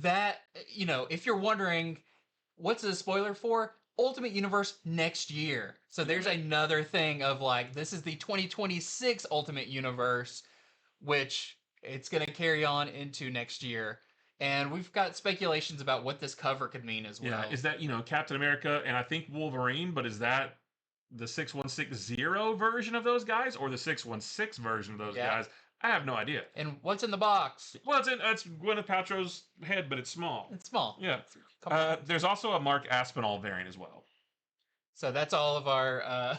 That, if you're wondering, what's the spoiler for? Ultimate Universe next year. So there's another thing of like, this is the 2026 Ultimate Universe, which it's going to carry on into next year. And we've got speculations about what this cover could mean as well. Yeah, is that, Captain America and I think Wolverine, but is that the 6160 version of those guys or the 616 version of those guys? I have no idea. And what's in the box? Well, it's Gwyneth Paltrow's head, but it's small. It's small. Yeah. There's also a Mark Aspinall variant as well. So that's all of our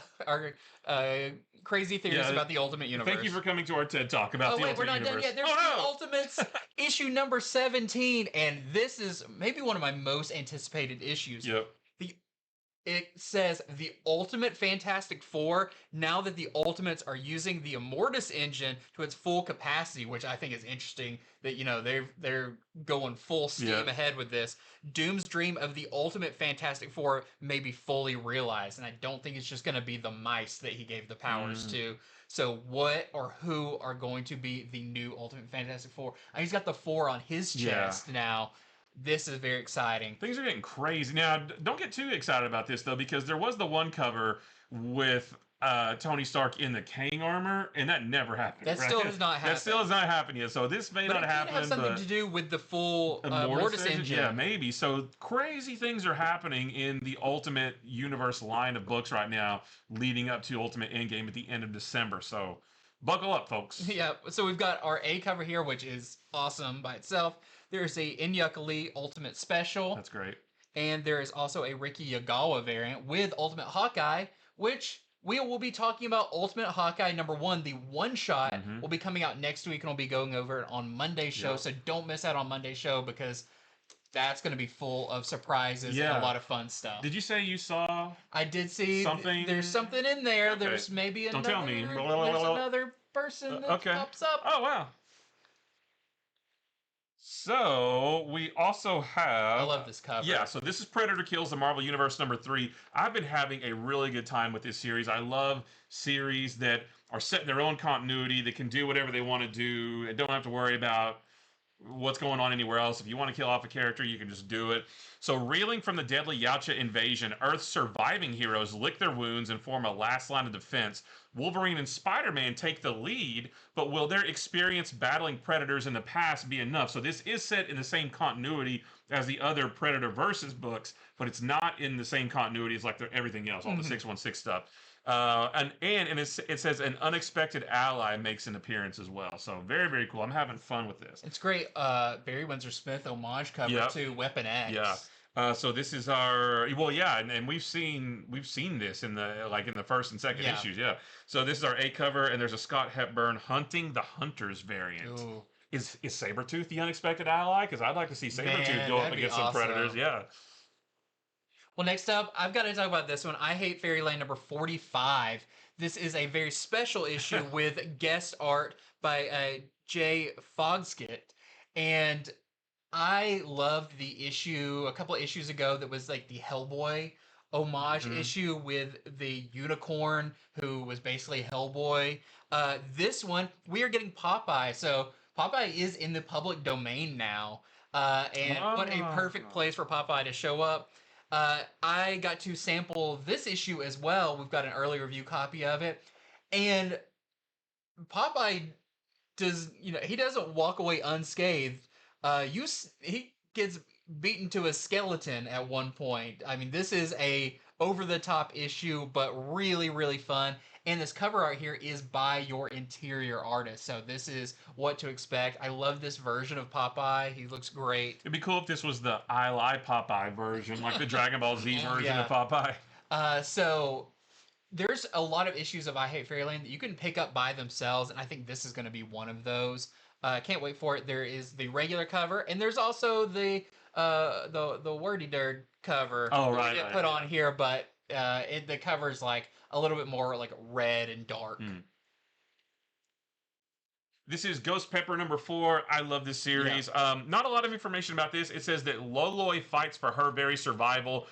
crazy theories about the Ultimate Universe. Thank you for coming to our TED Talk about the Ultimate Universe. We're not done yet. There's the Ultimates issue number 17, and this is maybe one of my most anticipated issues. Yep. It says the Ultimate Fantastic Four, now that the Ultimates are using the Immortus engine to its full capacity, which I think is interesting that, they're going full steam ahead with this. Doom's dream of the Ultimate Fantastic Four may be fully realized, and I don't think it's just going to be the mice that he gave the powers to. So what or who are going to be the new Ultimate Fantastic Four? He's got the 4 on his chest now. This is very exciting. Things are getting crazy. Now, don't get too excited about this, though, because there was the one cover with Tony Stark in the Kang armor, and that never happened. That still has not happened. That still has not happened yet, so this may not happen. But it have something to do with the full Immortus engine. Yeah, maybe. So crazy things are happening in the Ultimate Universe line of books right now, leading up to Ultimate Endgame at the end of December. So buckle up, folks. Yeah, so we've got our A cover here, which is awesome by itself. There's a Inyuka Lee Ultimate Special. That's great. And there is also a Ricky Yagawa variant with Ultimate Hawkeye, which we will be talking about Ultimate Hawkeye number 1, the one-shot, will be coming out next week, and we'll be going over it on Monday's show. So don't miss out on Monday's show, because that's going to be full of surprises and a lot of fun stuff. Did you say you saw? I did see something. There's something in there. Okay. There's maybe another. Don't tell me. There's another person that pops up. Oh wow. So we also have. I love this cover. Yeah, so this is Predator Kills the Marvel Universe number 3. I've been having a really good time with this series. I love series that are set in their own continuity, that can do whatever they want to do, and don't have to worry about what's going on anywhere else. If you want to kill off a character, you can just do it. So, reeling from the deadly Yautja invasion, Earth's surviving heroes lick their wounds and form a last line of defense. Wolverine and Spider-Man take the lead, but will their experience battling Predators in the past be enough? So this is set in the same continuity as the other Predator versus books, but it's not in the same continuity as like everything else, all the 616 stuff. And it says an unexpected ally makes an appearance as well. So very, very cool. I'm having fun with this. It's great. Barry Windsor Smith homage cover to Weapon X. Yeah. So this is our and we've seen this in the first and second issues. Yeah. So this is our A cover, and there's a Scott Hepburn Hunting the Hunters variant. Ooh. Is Sabretooth the unexpected ally? Because I'd like to see Sabretooth go up against some Predators. Yeah. Well, next up, I've got to talk about this one. I Hate Fairyland number 45. This is a very special issue with guest art by Jay Fogskett. And I loved the issue a couple of issues ago that was like the Hellboy homage issue with the unicorn who was basically Hellboy. This one, we are getting Popeye. So Popeye is in the public domain now. And what a perfect place for Popeye to show up. I got to sample this issue as well. We've got an early review copy of it. And Popeye he doesn't walk away unscathed. He gets beaten to a skeleton at one point. I mean, this is a over-the-top issue, but really, really fun. And this cover art here is by your interior artist. So this is what to expect. I love this version of Popeye. He looks great. It'd be cool if this was the I Lie Popeye version, like the Dragon Ball Z version of Popeye. So there's a lot of issues of I Hate Fairyland that you can pick up by themselves, and I think this is going to be one of those. Can't wait for it. There is the regular cover, and there's also the wordy dirt cover. Oh right, we didn't put on here, but the cover is like a little bit more like red and dark. This is Ghost Pepper number 4. I love this series. Yeah. Not a lot of information about this. It says that Loloi fights for her very survival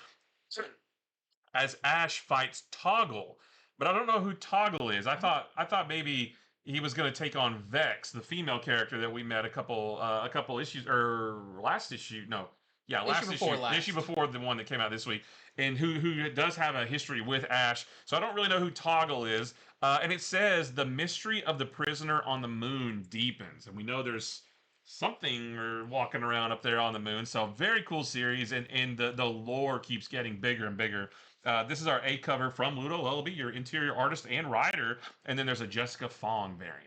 as Ash fights Toggle, but I don't know who Toggle is. I thought maybe he was going to take on Vex, the female character that we met a couple issues or last issue. No, yeah, last issue, the issue before the one that came out this week, and who does have a history with Ash. So I don't really know who Toggle is. And it says the mystery of the prisoner on the moon deepens, and we know there's something walking around up there on the moon. So very cool series, and the lore keeps getting bigger and bigger. This is our A cover from Ludo Lullaby, your interior artist and writer, and then there's a Jessica Fong variant.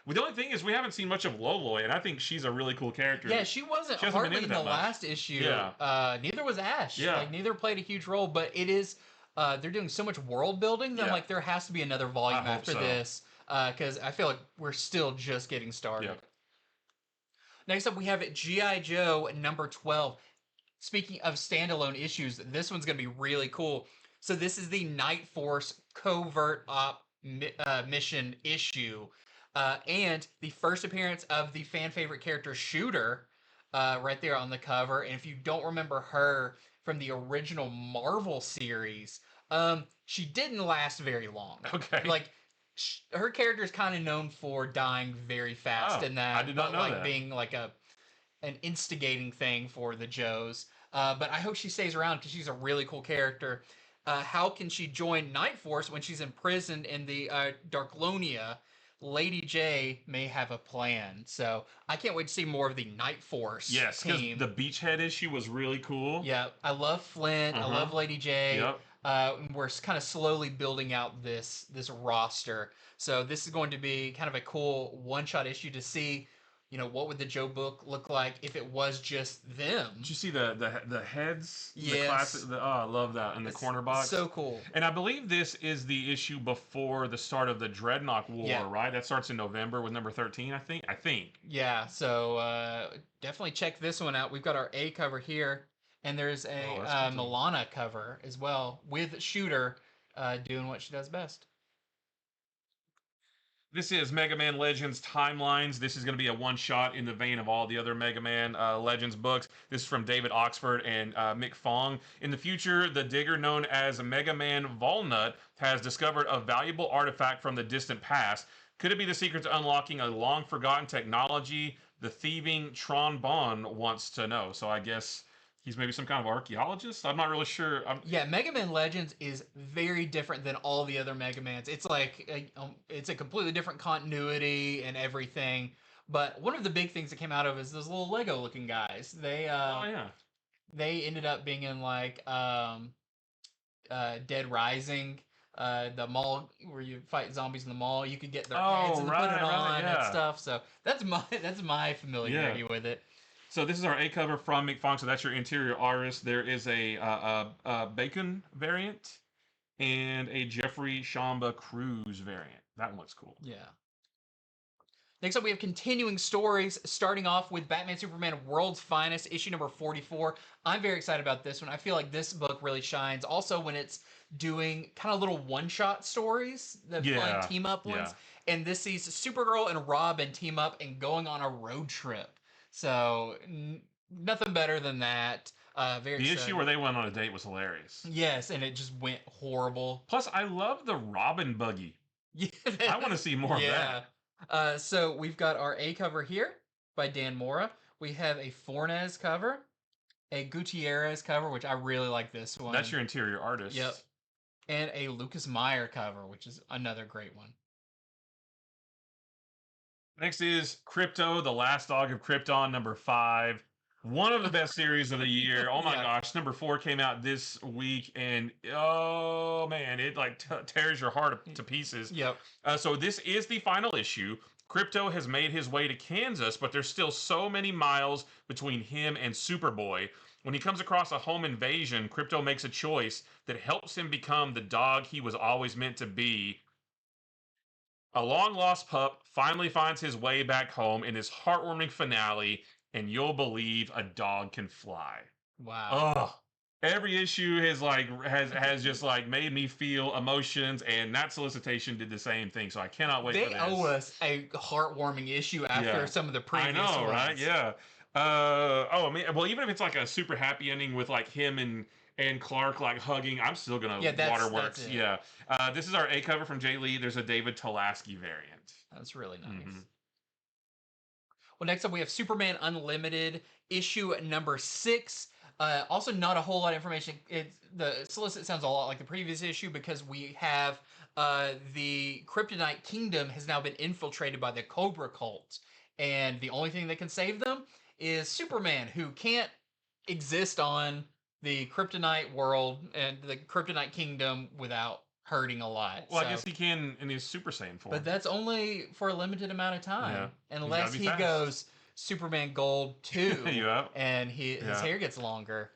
The only thing is we haven't seen much of Loloi, and I think she's a really cool character. Yeah, she wasn't hardly in the last issue. Yeah. Neither was Ash. Yeah. Like neither played a huge role, but it is they're doing so much world building that like there has to be another volume after this, because I feel like we're still just getting started. Yep. Next up, we have G.I. Joe number 12. Speaking of standalone issues, this one's going to be really cool. So this is the Night Force Covert Op mission issue, and the first appearance of the fan favorite character Shooter, right there on the cover. And if you don't remember her from the original Marvel series, she didn't last very long. Okay. Like, her character is kind of known for dying very fast in that. I did not know that. Being like an instigating thing for the Joes. But I hope she stays around because she's a really cool character. How can she join Night Force when she's imprisoned in the Darklonia? Lady J may have a plan. So I can't wait to see more of the Night Force team. The Beachhead issue was really cool. Yeah, I love Flint. I love Lady J. Yep. We're kind of slowly building out this roster. So this is going to be kind of a cool one-shot issue to see, what would the Joe book look like if it was just them? Did you see the heads? Yes. The classic, I love that in the corner box. So cool. And I believe this is the issue before the start of the Dreadnought War, right? That starts in November with number 13, I think. Yeah, so definitely check this one out. We've got our A cover here, and there's a Milana cover as well with Shooter doing what she does best. This is Mega Man Legends Timelines. This is going to be a one-shot in the vein of all the other Mega Man Legends books. This is from David Oxford and Mick Fong. In the future, the digger known as Mega Man Volnut has discovered a valuable artifact from the distant past. Could it be the secret to unlocking a long-forgotten technology? The thieving Tron Bon wants to know. So I guess he's maybe some kind of archaeologist? I'm not really sure. Yeah, Mega Man Legends is very different than all the other Mega Mans. It's like, it's a completely different continuity and everything. But one of the big things that came out of it is those little Lego-looking guys. They, they ended up being in, like, Dead Rising, the mall, where you fight zombies in the mall. You could get their heads and put it on and stuff. So that's my familiarity with it. So this is our A cover from Mick Fong. So that's your interior artist. There is a Bacon variant and a Jeffrey Shamba Cruz variant. That one looks cool. Yeah. Next up, we have continuing stories, starting off with Batman Superman World's Finest, issue number 44. I'm very excited about this one. I feel like this book really shines. Also, when it's doing kind of little one-shot stories, the fun team-up ones. And this sees Supergirl and Robin team up and going on a road trip. So, nothing better than that. Very The issue where they went on a date was hilarious. Yes, and it just went horrible. Plus, I love the Robin buggy. Yeah. I want to see more of that. So, we've got our A cover here by Dan Mora. We have a Fornes cover, a Gutierrez cover, which I really like this one. That's your interior artist. Yep. And a Lucas Meyer cover, which is another great one. Next is Krypto, the Last Dog of Krypton, number 5. One of the best series of the year. Oh my Yeah. gosh, number 4 came out this week, and oh man, it like tears your heart to pieces. Yep. So this is the final issue. Krypto has made his way to Kansas, but there's still so many miles between him and Superboy. When he comes across a home invasion, Krypto makes a choice that helps him become the dog he was always meant to be. A long lost pup finally finds his way back home in his heartwarming finale, and you'll believe a dog can fly. Wow. Oh, every issue has just like made me feel emotions, and that solicitation did the same thing. So I cannot wait for They this. owe us a heartwarming issue after some of the previous I know, ones. right? Yeah. Oh man. Well, even if it's like a super happy ending with like him and Clark like hugging, I'm still gonna waterworks. That's it. Yeah. This is our A cover from Jay Lee. There's a David Tolasky variant. That's really nice. Mm-hmm. Well, next up we have Superman Unlimited issue number 6. Also, not a whole lot of information. The solicit sounds a lot like the previous issue because we have the Kryptonite Kingdom has now been infiltrated by the Cobra Cult, and the only thing that can save them is Superman, who can't exist on the Kryptonite world and the Kryptonite Kingdom without hurting a lot. Well, I guess he can in his Super Saiyan form. But that's only for a limited amount of time. Yeah. Unless he goes Superman Gold 2 Yeah. and his hair gets longer.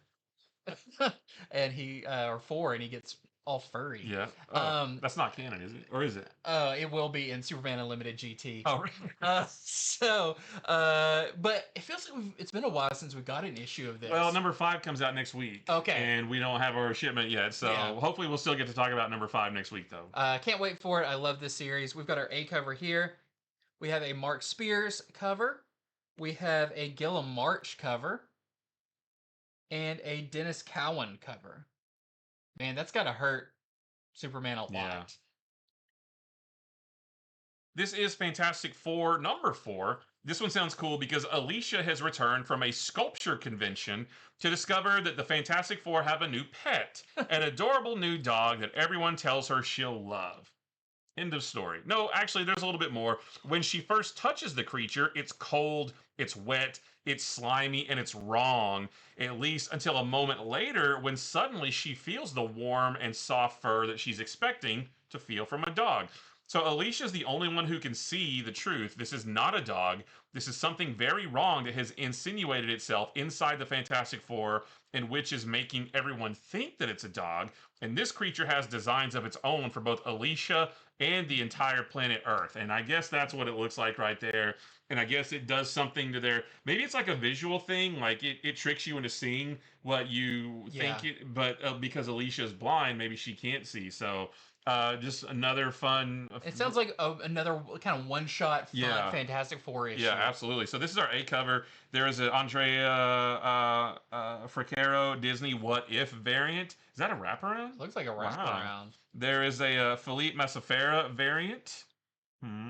And or 4 and he gets all furry. Yeah. That's not canon, is it? Or is it? It will be in Superman Unlimited GT. Oh, really? But it feels like it's been a while since we got an issue of this. Well, number 5 comes out next week. Okay. And we don't have our shipment yet, so hopefully we'll still get to talk about number 5 next week, though. Can't wait for it. I love this series. We've got our A cover here. We have a Mark Spears cover. We have a Gillum March cover. And a Dennis Cowan cover. Man, that's got to hurt Superman a lot. Yeah. This is Fantastic Four number 4. This one sounds cool because Alicia has returned from a sculpture convention to discover that the Fantastic Four have a new pet, an adorable new dog that everyone tells her she'll love. End of story. No, actually, there's a little bit more. When she first touches the creature, it's cold, it's wet, it's slimy, and it's wrong, at least until a moment later when suddenly she feels the warm and soft fur that she's expecting to feel from a dog. So Alicia's the only one who can see the truth. This is not a dog. This is something very wrong that has insinuated itself inside the Fantastic Four, and which is making everyone think that it's a dog. And this creature has designs of its own for both Alicia and the entire planet Earth. And I guess that's what it looks like right there. And I guess it does something to their... Maybe it's like a visual thing. Like it tricks you into seeing what you think it... But because Alicia's blind, maybe she can't see. So... just another fun... It sounds like another kind of one-shot fun Fantastic Four issue. Yeah, absolutely. So this is our A cover. There is an Andrea Fricero Disney What If variant. Is that a wraparound? Looks like a wraparound. There is a Philippe Massafera variant.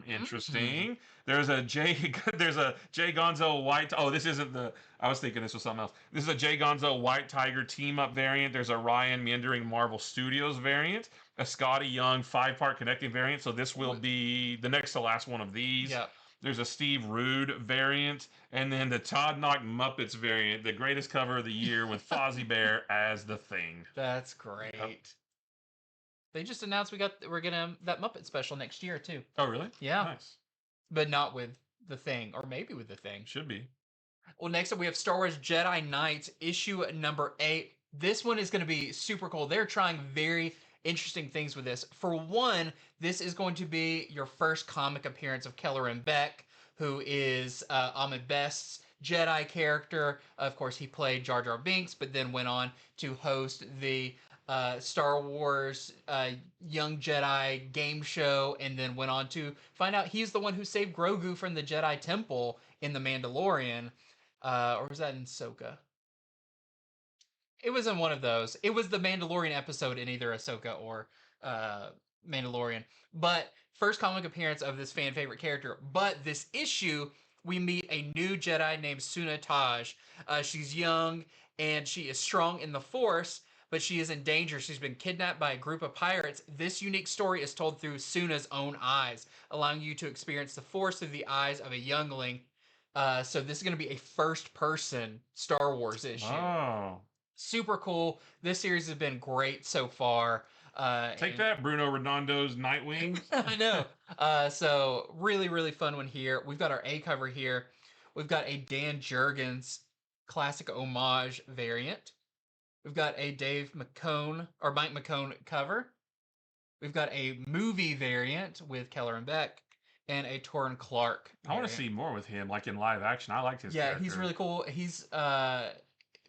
Interesting. There's a Jay Gonzo White. Oh, this isn't the... I was thinking this was something else. This is a Jay Gonzo White Tiger team-up variant. There's a Ryan Meandering Marvel Studios variant. A Scotty Young 5-part connecting variant. So this will be the next to last one of these. Yep. There's a Steve Rude variant. And then the Todd Knock Muppets variant. The greatest cover of the year with Fozzie Bear as the Thing. That's great. Yep. They just announced we're gonna that Muppet special next year too. Oh really? Yeah. Nice. But not with the Thing, or maybe with the Thing. Should be. Well, next up we have Star Wars Jedi Knights issue number 8. This one is going to be super cool. They're trying very interesting things with this. For one, this is going to be your first comic appearance of Kelleran Beck, who is Ahmed Best's Jedi character. Of course, he played Jar Jar Binks, but then went on to host the Star Wars Young Jedi game show, and then went on to find out he's the one who saved Grogu from the Jedi Temple in The Mandalorian. Or was that in Ahsoka? It was in one of those. It was the Mandalorian episode in either Ahsoka or Mandalorian. But first comic appearance of this fan favorite character. But this issue, we meet a new Jedi named Suna Taj. She's young and she is strong in the Force, but she is in danger. She's been kidnapped by a group of pirates. This unique story is told through Suna's own eyes, allowing you to experience the Force through the eyes of a youngling So this is going to be a first-person Star Wars issue. Oh. Super cool. This series has been great so far. Take that, Bruno Redondo's Nightwing. I know. So really, really fun one here. We've got our A cover here. We've got a Dan Jurgens classic homage variant. We've got a Dave McCone or Mike McCone cover. We've got a movie variant with Keller and Beck, and a Torrin Clark variant. I want to see more with him, like in live action. I liked his character. He's really cool. He's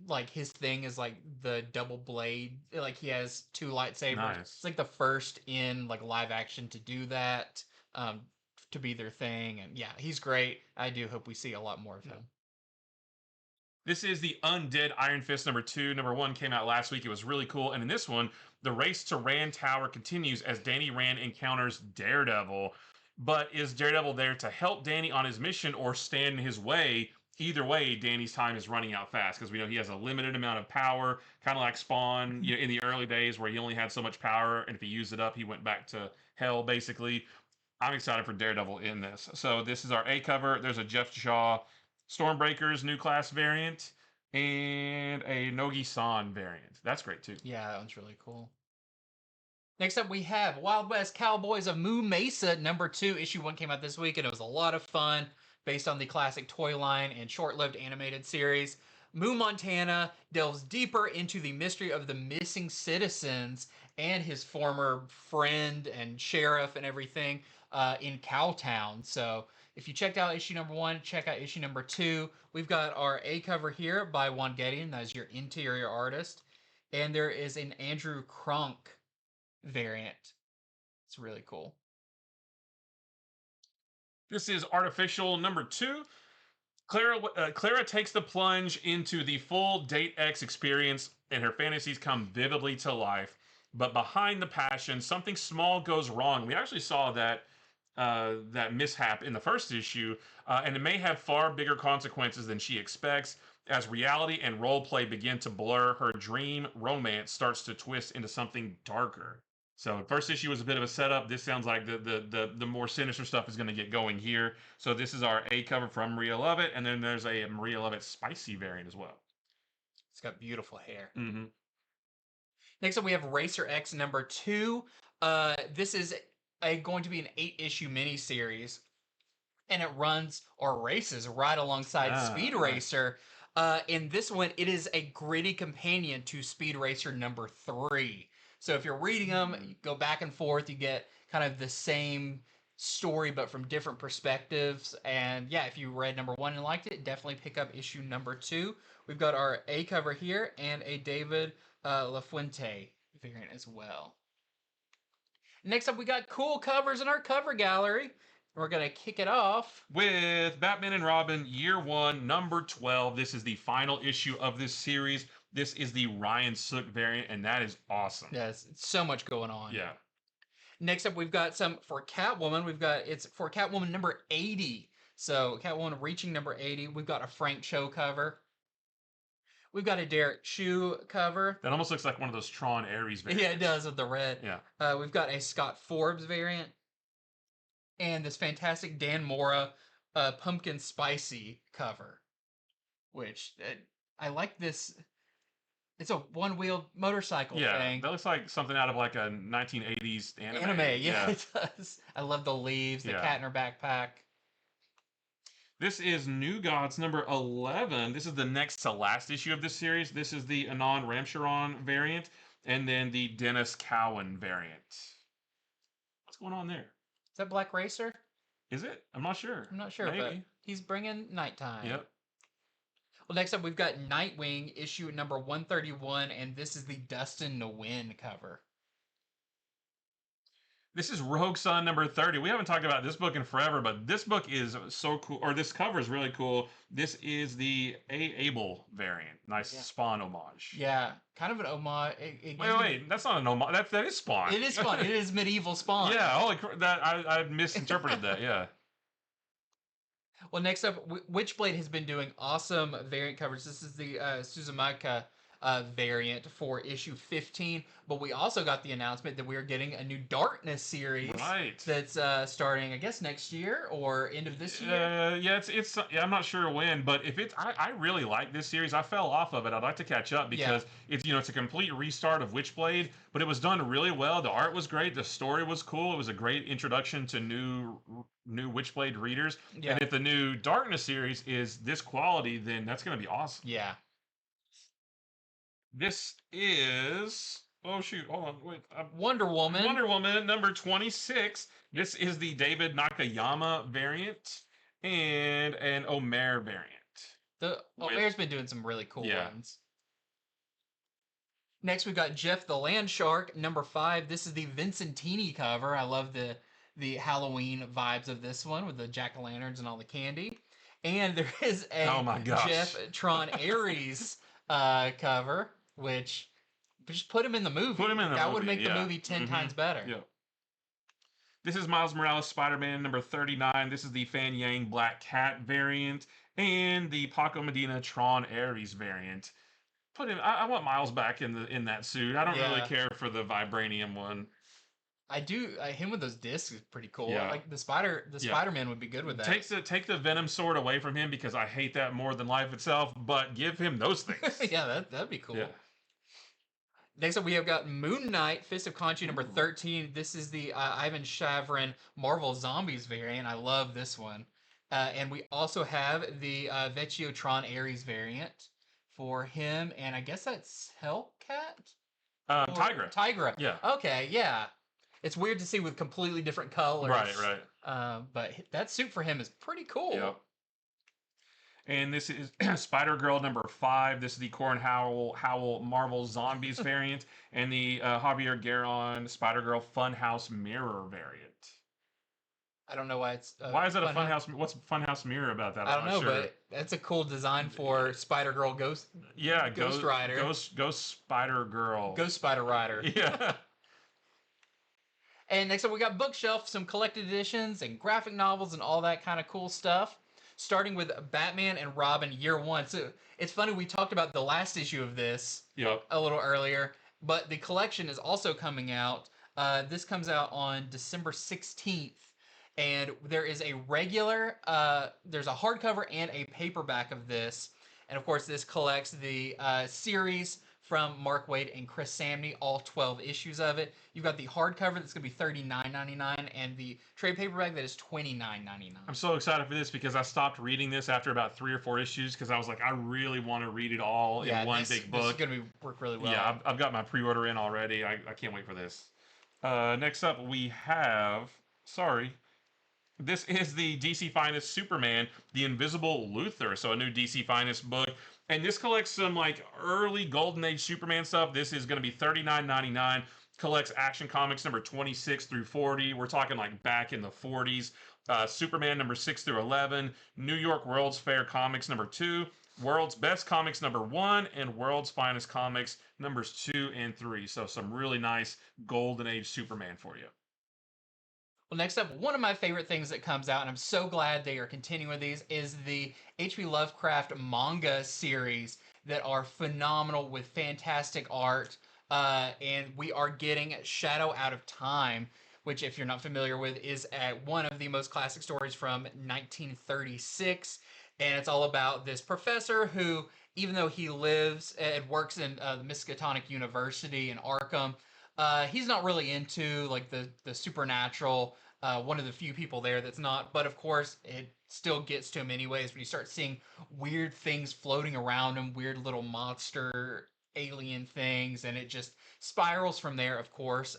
like his thing is like the double blade. Like he has two lightsabers. Nice. It's like the first in like live action to do that, to be their thing. And yeah, he's great. I do hope we see a lot more of him. This is the Undead Iron Fist number 2. Number 1 came out last week. It was really cool. And in this one, the race to Rand Tower continues as Danny Rand encounters Daredevil. But is Daredevil there to help Danny on his mission or stand in his way? Either way, Danny's time is running out fast because we know he has a limited amount of power, kind of like Spawn in the early days where he only had so much power, and if he used it up, he went back to hell, basically. I'm excited for Daredevil in this. So this is our A cover. There's a Jeff Shaw Stormbreakers new class variant and a Nogi-san variant. That's great too. Yeah, that one's really cool. Next up, we have Wild West Cowboys of Moo Mesa number 2. Issue 1 came out this week, and it was a lot of fun, based on the classic toy line and short-lived animated series. Moo Montana delves deeper into the mystery of the missing citizens and his former friend and sheriff and everything in Cowtown. So if you checked out issue number 1, check out issue number 2. We've got our A cover here by Juan Gedeon. That is your interior artist. And there is an Andrew Kronk variant. It's really cool. This is Artificial number 2. Clara takes the plunge into the full Date X experience, and her fantasies come vividly to life. But behind the passion, something small goes wrong. We actually saw that mishap in the first issue, and it may have far bigger consequences than she expects. As reality and role play begin to blur, her dream romance starts to twist into something darker. So first issue was a bit of a setup. This sounds like the more sinister stuff is going to get going here. So this is our A cover from Maria Lovett, and then there's a Maria Lovett spicy variant as well. It's got beautiful hair. Mm-hmm. Next up, we have Racer X number 2. This is going to be an 8-issue miniseries, and it runs or races right alongside Speed Racer. In this one, it is a gritty companion to Speed Racer number 3. So if you're reading them, you go back and forth, you get kind of the same story, but from different perspectives. And yeah, if you read number 1 and liked it, definitely pick up issue number 2. We've got our A cover here and a David LaFuente variant as well. Next up, we got cool covers in our cover gallery. We're going to kick it off with Batman and Robin, Year 1, number 12. This is the final issue of this series. This is the Ryan Sook variant, and that is awesome. Yes, so much going on. Yeah. Next up, we've got some for Catwoman. It's for Catwoman number 80. So Catwoman reaching number 80. We've got a Frank Cho cover. We've got a Derek Chu cover. That almost looks like one of those Tron Ares variants. Yeah, it does with the red. Yeah. We've got a Scott Forbes variant. And this fantastic Dan Mora Pumpkin Spicy cover. Which, I like this. It's a one-wheeled motorcycle thing. Yeah, that looks like something out of like a 1980s anime. Yeah, it does. I love the leaves, the cat in her backpack. This is New Gods number 11. This is the next to last issue of this series. This is the Anand Ramcharan variant, and then the Dennis Cowan variant. What's going on there? Is that Black Racer? Is it? I'm not sure. I'm not sure, Maybe. But he's bringing nighttime. Yep. Well, next up, we've got Nightwing, issue number 131, and this is the Dustin Nguyen cover. This is Rogue Sun number 30. We haven't talked about this book in forever, but this book is so cool, or this cover is really cool. This is the A. Abel variant. Nice Spawn homage. Yeah, kind of an homage. Wait, that's not an homage. That is Spawn. It is Spawn. It is medieval Spawn. Yeah, holy crap. I misinterpreted that, yeah. Well, next up, Witchblade has been doing awesome variant covers. This is the Suzumaka variant for issue 15. But we also got the announcement that we are getting a new Darkness series that's starting, I guess, next year or end of this year. Yeah, yeah, I'm not sure when, but if it's, I really like this series. I fell off of it. I'd like to catch up because it's a complete restart of Witchblade, but it was done really well. The art was great. The story was cool. It was a great introduction to new Witchblade readers. Yeah. And if the new Darkness series is this quality, then that's going to be awesome. Yeah. This is... Oh, shoot. Hold on. Wait. Wonder Woman. Wonder Woman, number 26. This is the David Nakayama variant and an Omer variant. The Omer's been doing some really cool ones. Next, we've got Jeff the Land Shark, number 5. This is the Vincentini cover. I love the Halloween vibes of this one with the jack-o'-lanterns and all the candy. And there is a Jeff Tron Ares cover, which... Just put him in the movie. That would make the movie 10 times better. Yeah. This is Miles Morales Spider-Man number 39. This is the Fan Yang Black Cat variant and the Paco Medina Tron Ares variant. Put him. I want Miles back in that suit. I don't really care for the Vibranium one. I do. Him with those discs is pretty cool. Yeah. Like the Spider-Man would be good with that. Take the Venom sword away from him because I hate that more than life itself. But give him those things. Yeah, that'd be cool. Yeah. Next up, we have got Moon Knight, Fist of Khonshu, number 13. This is the Ivan Shavrin Marvel Zombies variant. I love this one. And we also have the Vecchio Tron Ares variant for him. And I guess that's Hellcat? Tigra. Yeah. Okay, yeah. It's weird to see with completely different colors. Right. But that suit for him is pretty cool. Yep. And this is Spider-Girl number 5. This is the Corin Howell Marvel Zombies variant. And the Javier Garon Spider-Girl Funhouse Mirror variant. I don't know why it's... why is that a Funhouse... What's Funhouse Mirror about that? I don't know, but that's a cool design for Spider-Girl Ghost... Yeah, Ghost Rider. Ghost Spider-Girl. Ghost Spider Rider. Yeah. And next up, we got Bookshelf, some collected editions and graphic novels and all that kind of cool stuff. Starting with Batman and Robin Year 1. So it's funny, we talked about the last issue of this a little earlier, but the collection is also coming out. This comes out on December 16th, and there is a regular, there's a hardcover and a paperback of this. And of course, this collects the series from Mark Waid and Chris Samney, all 12 issues of it. You've got the hardcover that's going to be $39.99 and the trade paperback that is $29.99. I'm so excited for this because I stopped reading this after about 3 or 4 issues because I was like, I really want to read it all in one big book. This is going to work really well. Yeah, I've got my pre-order in already. I can't wait for this. Next up, we have... Sorry. This is the DC Finest Superman, the Invisible Luthor. So a new DC Finest book. And this collects some like early Golden Age Superman stuff. This is going to be $39.99. Collects Action Comics number 26 through 40. We're talking like back in the 40s. Superman number 6 through 11. New York World's Fair Comics number 2. World's Best Comics number 1. And World's Finest Comics numbers 2 and 3. So some really nice Golden Age Superman for you. Well, next up, one of my favorite things that comes out, and I'm so glad they are continuing these, is the H.P. Lovecraft manga series that are phenomenal with fantastic art. And we are getting Shadow Out of Time, which, if you're not familiar with, is one of the most classic stories from 1936. And it's all about this professor who, even though he lives and works in the Miskatonic University in Arkham, he's not really into like the supernatural. One of the few people there that's not, but of course it still gets to him anyways when you start seeing weird things floating around him, weird little monster alien things, and it just spirals from there, of course.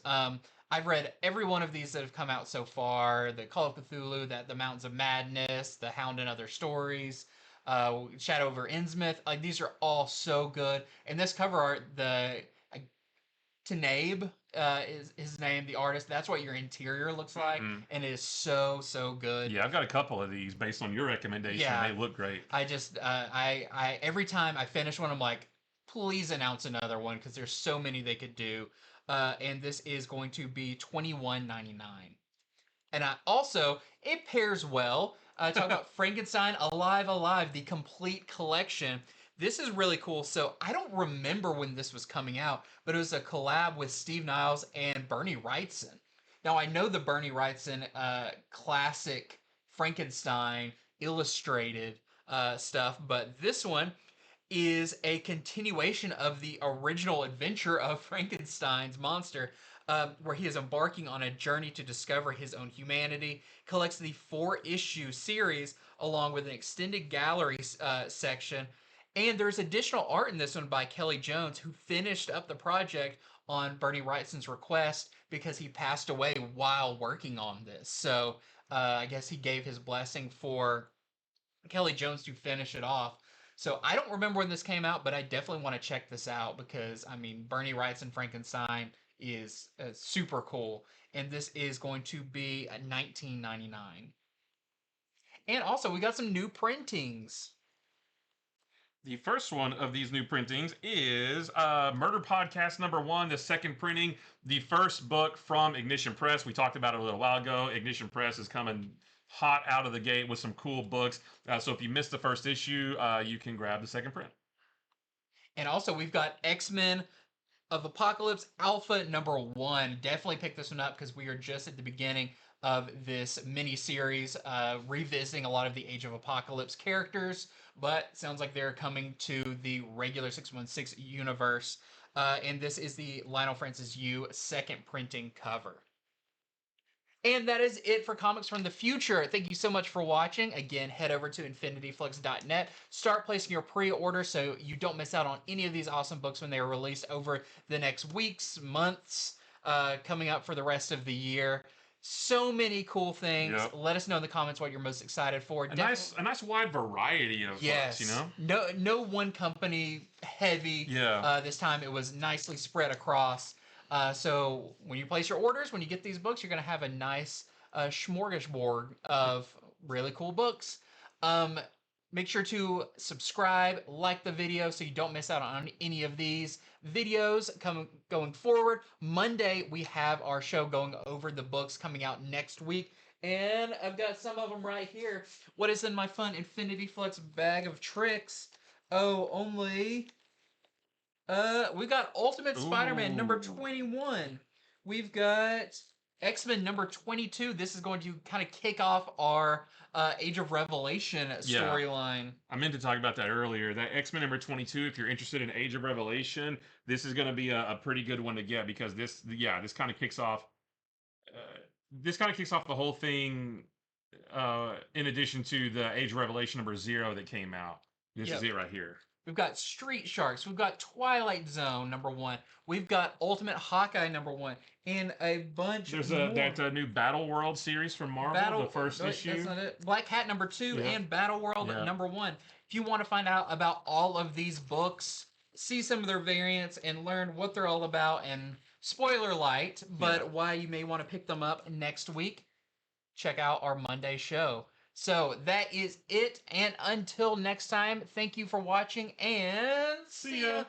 I've read every one of these that have come out so far: the Call of Cthulhu, the Mountains of Madness, the Hound and Other Stories, Shadow over Innsmouth. Like, these are all so good. And this cover art, Tanabe is his name, the artist. That's what your interior looks like, and it is so good. Yeah, I've got a couple of these based on your recommendation. Yeah, they look great. I just I every time I finish one, I'm like, please announce another one because there's so many they could do. And this is going to be $21.99. And it pairs well. Talk about Frankenstein Alive, the complete collection. This is really cool. So I don't remember when this was coming out, but it was a collab with Steve Niles and Bernie Wrightson. Now I know the Bernie Wrightson classic Frankenstein illustrated stuff, but this one is a continuation of the original adventure of Frankenstein's monster, where he is embarking on a journey to discover his own humanity. Collects the 4-issue series along with an extended gallery section. And there's additional art in this one by Kelly Jones, who finished up the project on Bernie Wrightson's request because he passed away while working on this. So I guess he gave his blessing for Kelly Jones to finish it off. So I don't remember when this came out, but I definitely want to check this out because, I mean, Bernie Wrightson Frankenstein is super cool. And this is going to be $19.99. And also, we got some new printings. The first one of these new printings is Murder Podcast #1, the second printing, the first book from Ignition Press. We talked about it a little while ago. Ignition Press is coming hot out of the gate with some cool books. So if you missed the first issue, you can grab the second print. And also, we've got X-Men of Apocalypse Alpha #1. Definitely pick this one up because we are just at the beginning of this mini-series, revisiting a lot of the Age of Apocalypse characters, but sounds like they're coming to the regular 616 universe. And this is the Lionel Francis Yu second printing cover. And that is it for Comics from the Future. Thank you so much for watching. Again, head over to infinityflix.net. Start placing your pre-order so you don't miss out on any of these awesome books when they are released over the next weeks, months, coming up for the rest of the year. So many cool things. Yep. Let us know in the comments what you're most excited for. A nice wide variety of books, you know? No one company heavy. Yeah. This time it was nicely spread across. So when you place your orders, when you get these books, you're going to have a nice smorgasbord of really cool books. Make sure to subscribe, like the video so you don't miss out on any of these videos going forward. Monday, we have our show going over the books coming out next week. And I've got some of them right here. What is in my fun Infinity Flux bag of tricks? Oh, only... we got Ultimate Spider-Man #21. We've got X-Men #22. This is going to kind of kick off our Age of Revelation storyline. I meant to talk about that earlier. That X-Men #22, if you're interested in Age of Revelation, this is going to be a pretty good one to get because this kind of kicks off the whole thing in addition to the Age of Revelation #0 that came out. This is it right here. We've got Street Sharks. We've got Twilight Zone #1. We've got Ultimate Hawkeye #1, and a bunch. There's more. that new Battle World series from Marvel, the first issue. That's not it. Black Cat #2 and Battle World #1. If you want to find out about all of these books, see some of their variants, and learn what they're all about, and spoiler light, but why you may want to pick them up next week, check out our Monday show. So that is it, and until next time, thank you for watching, and see ya!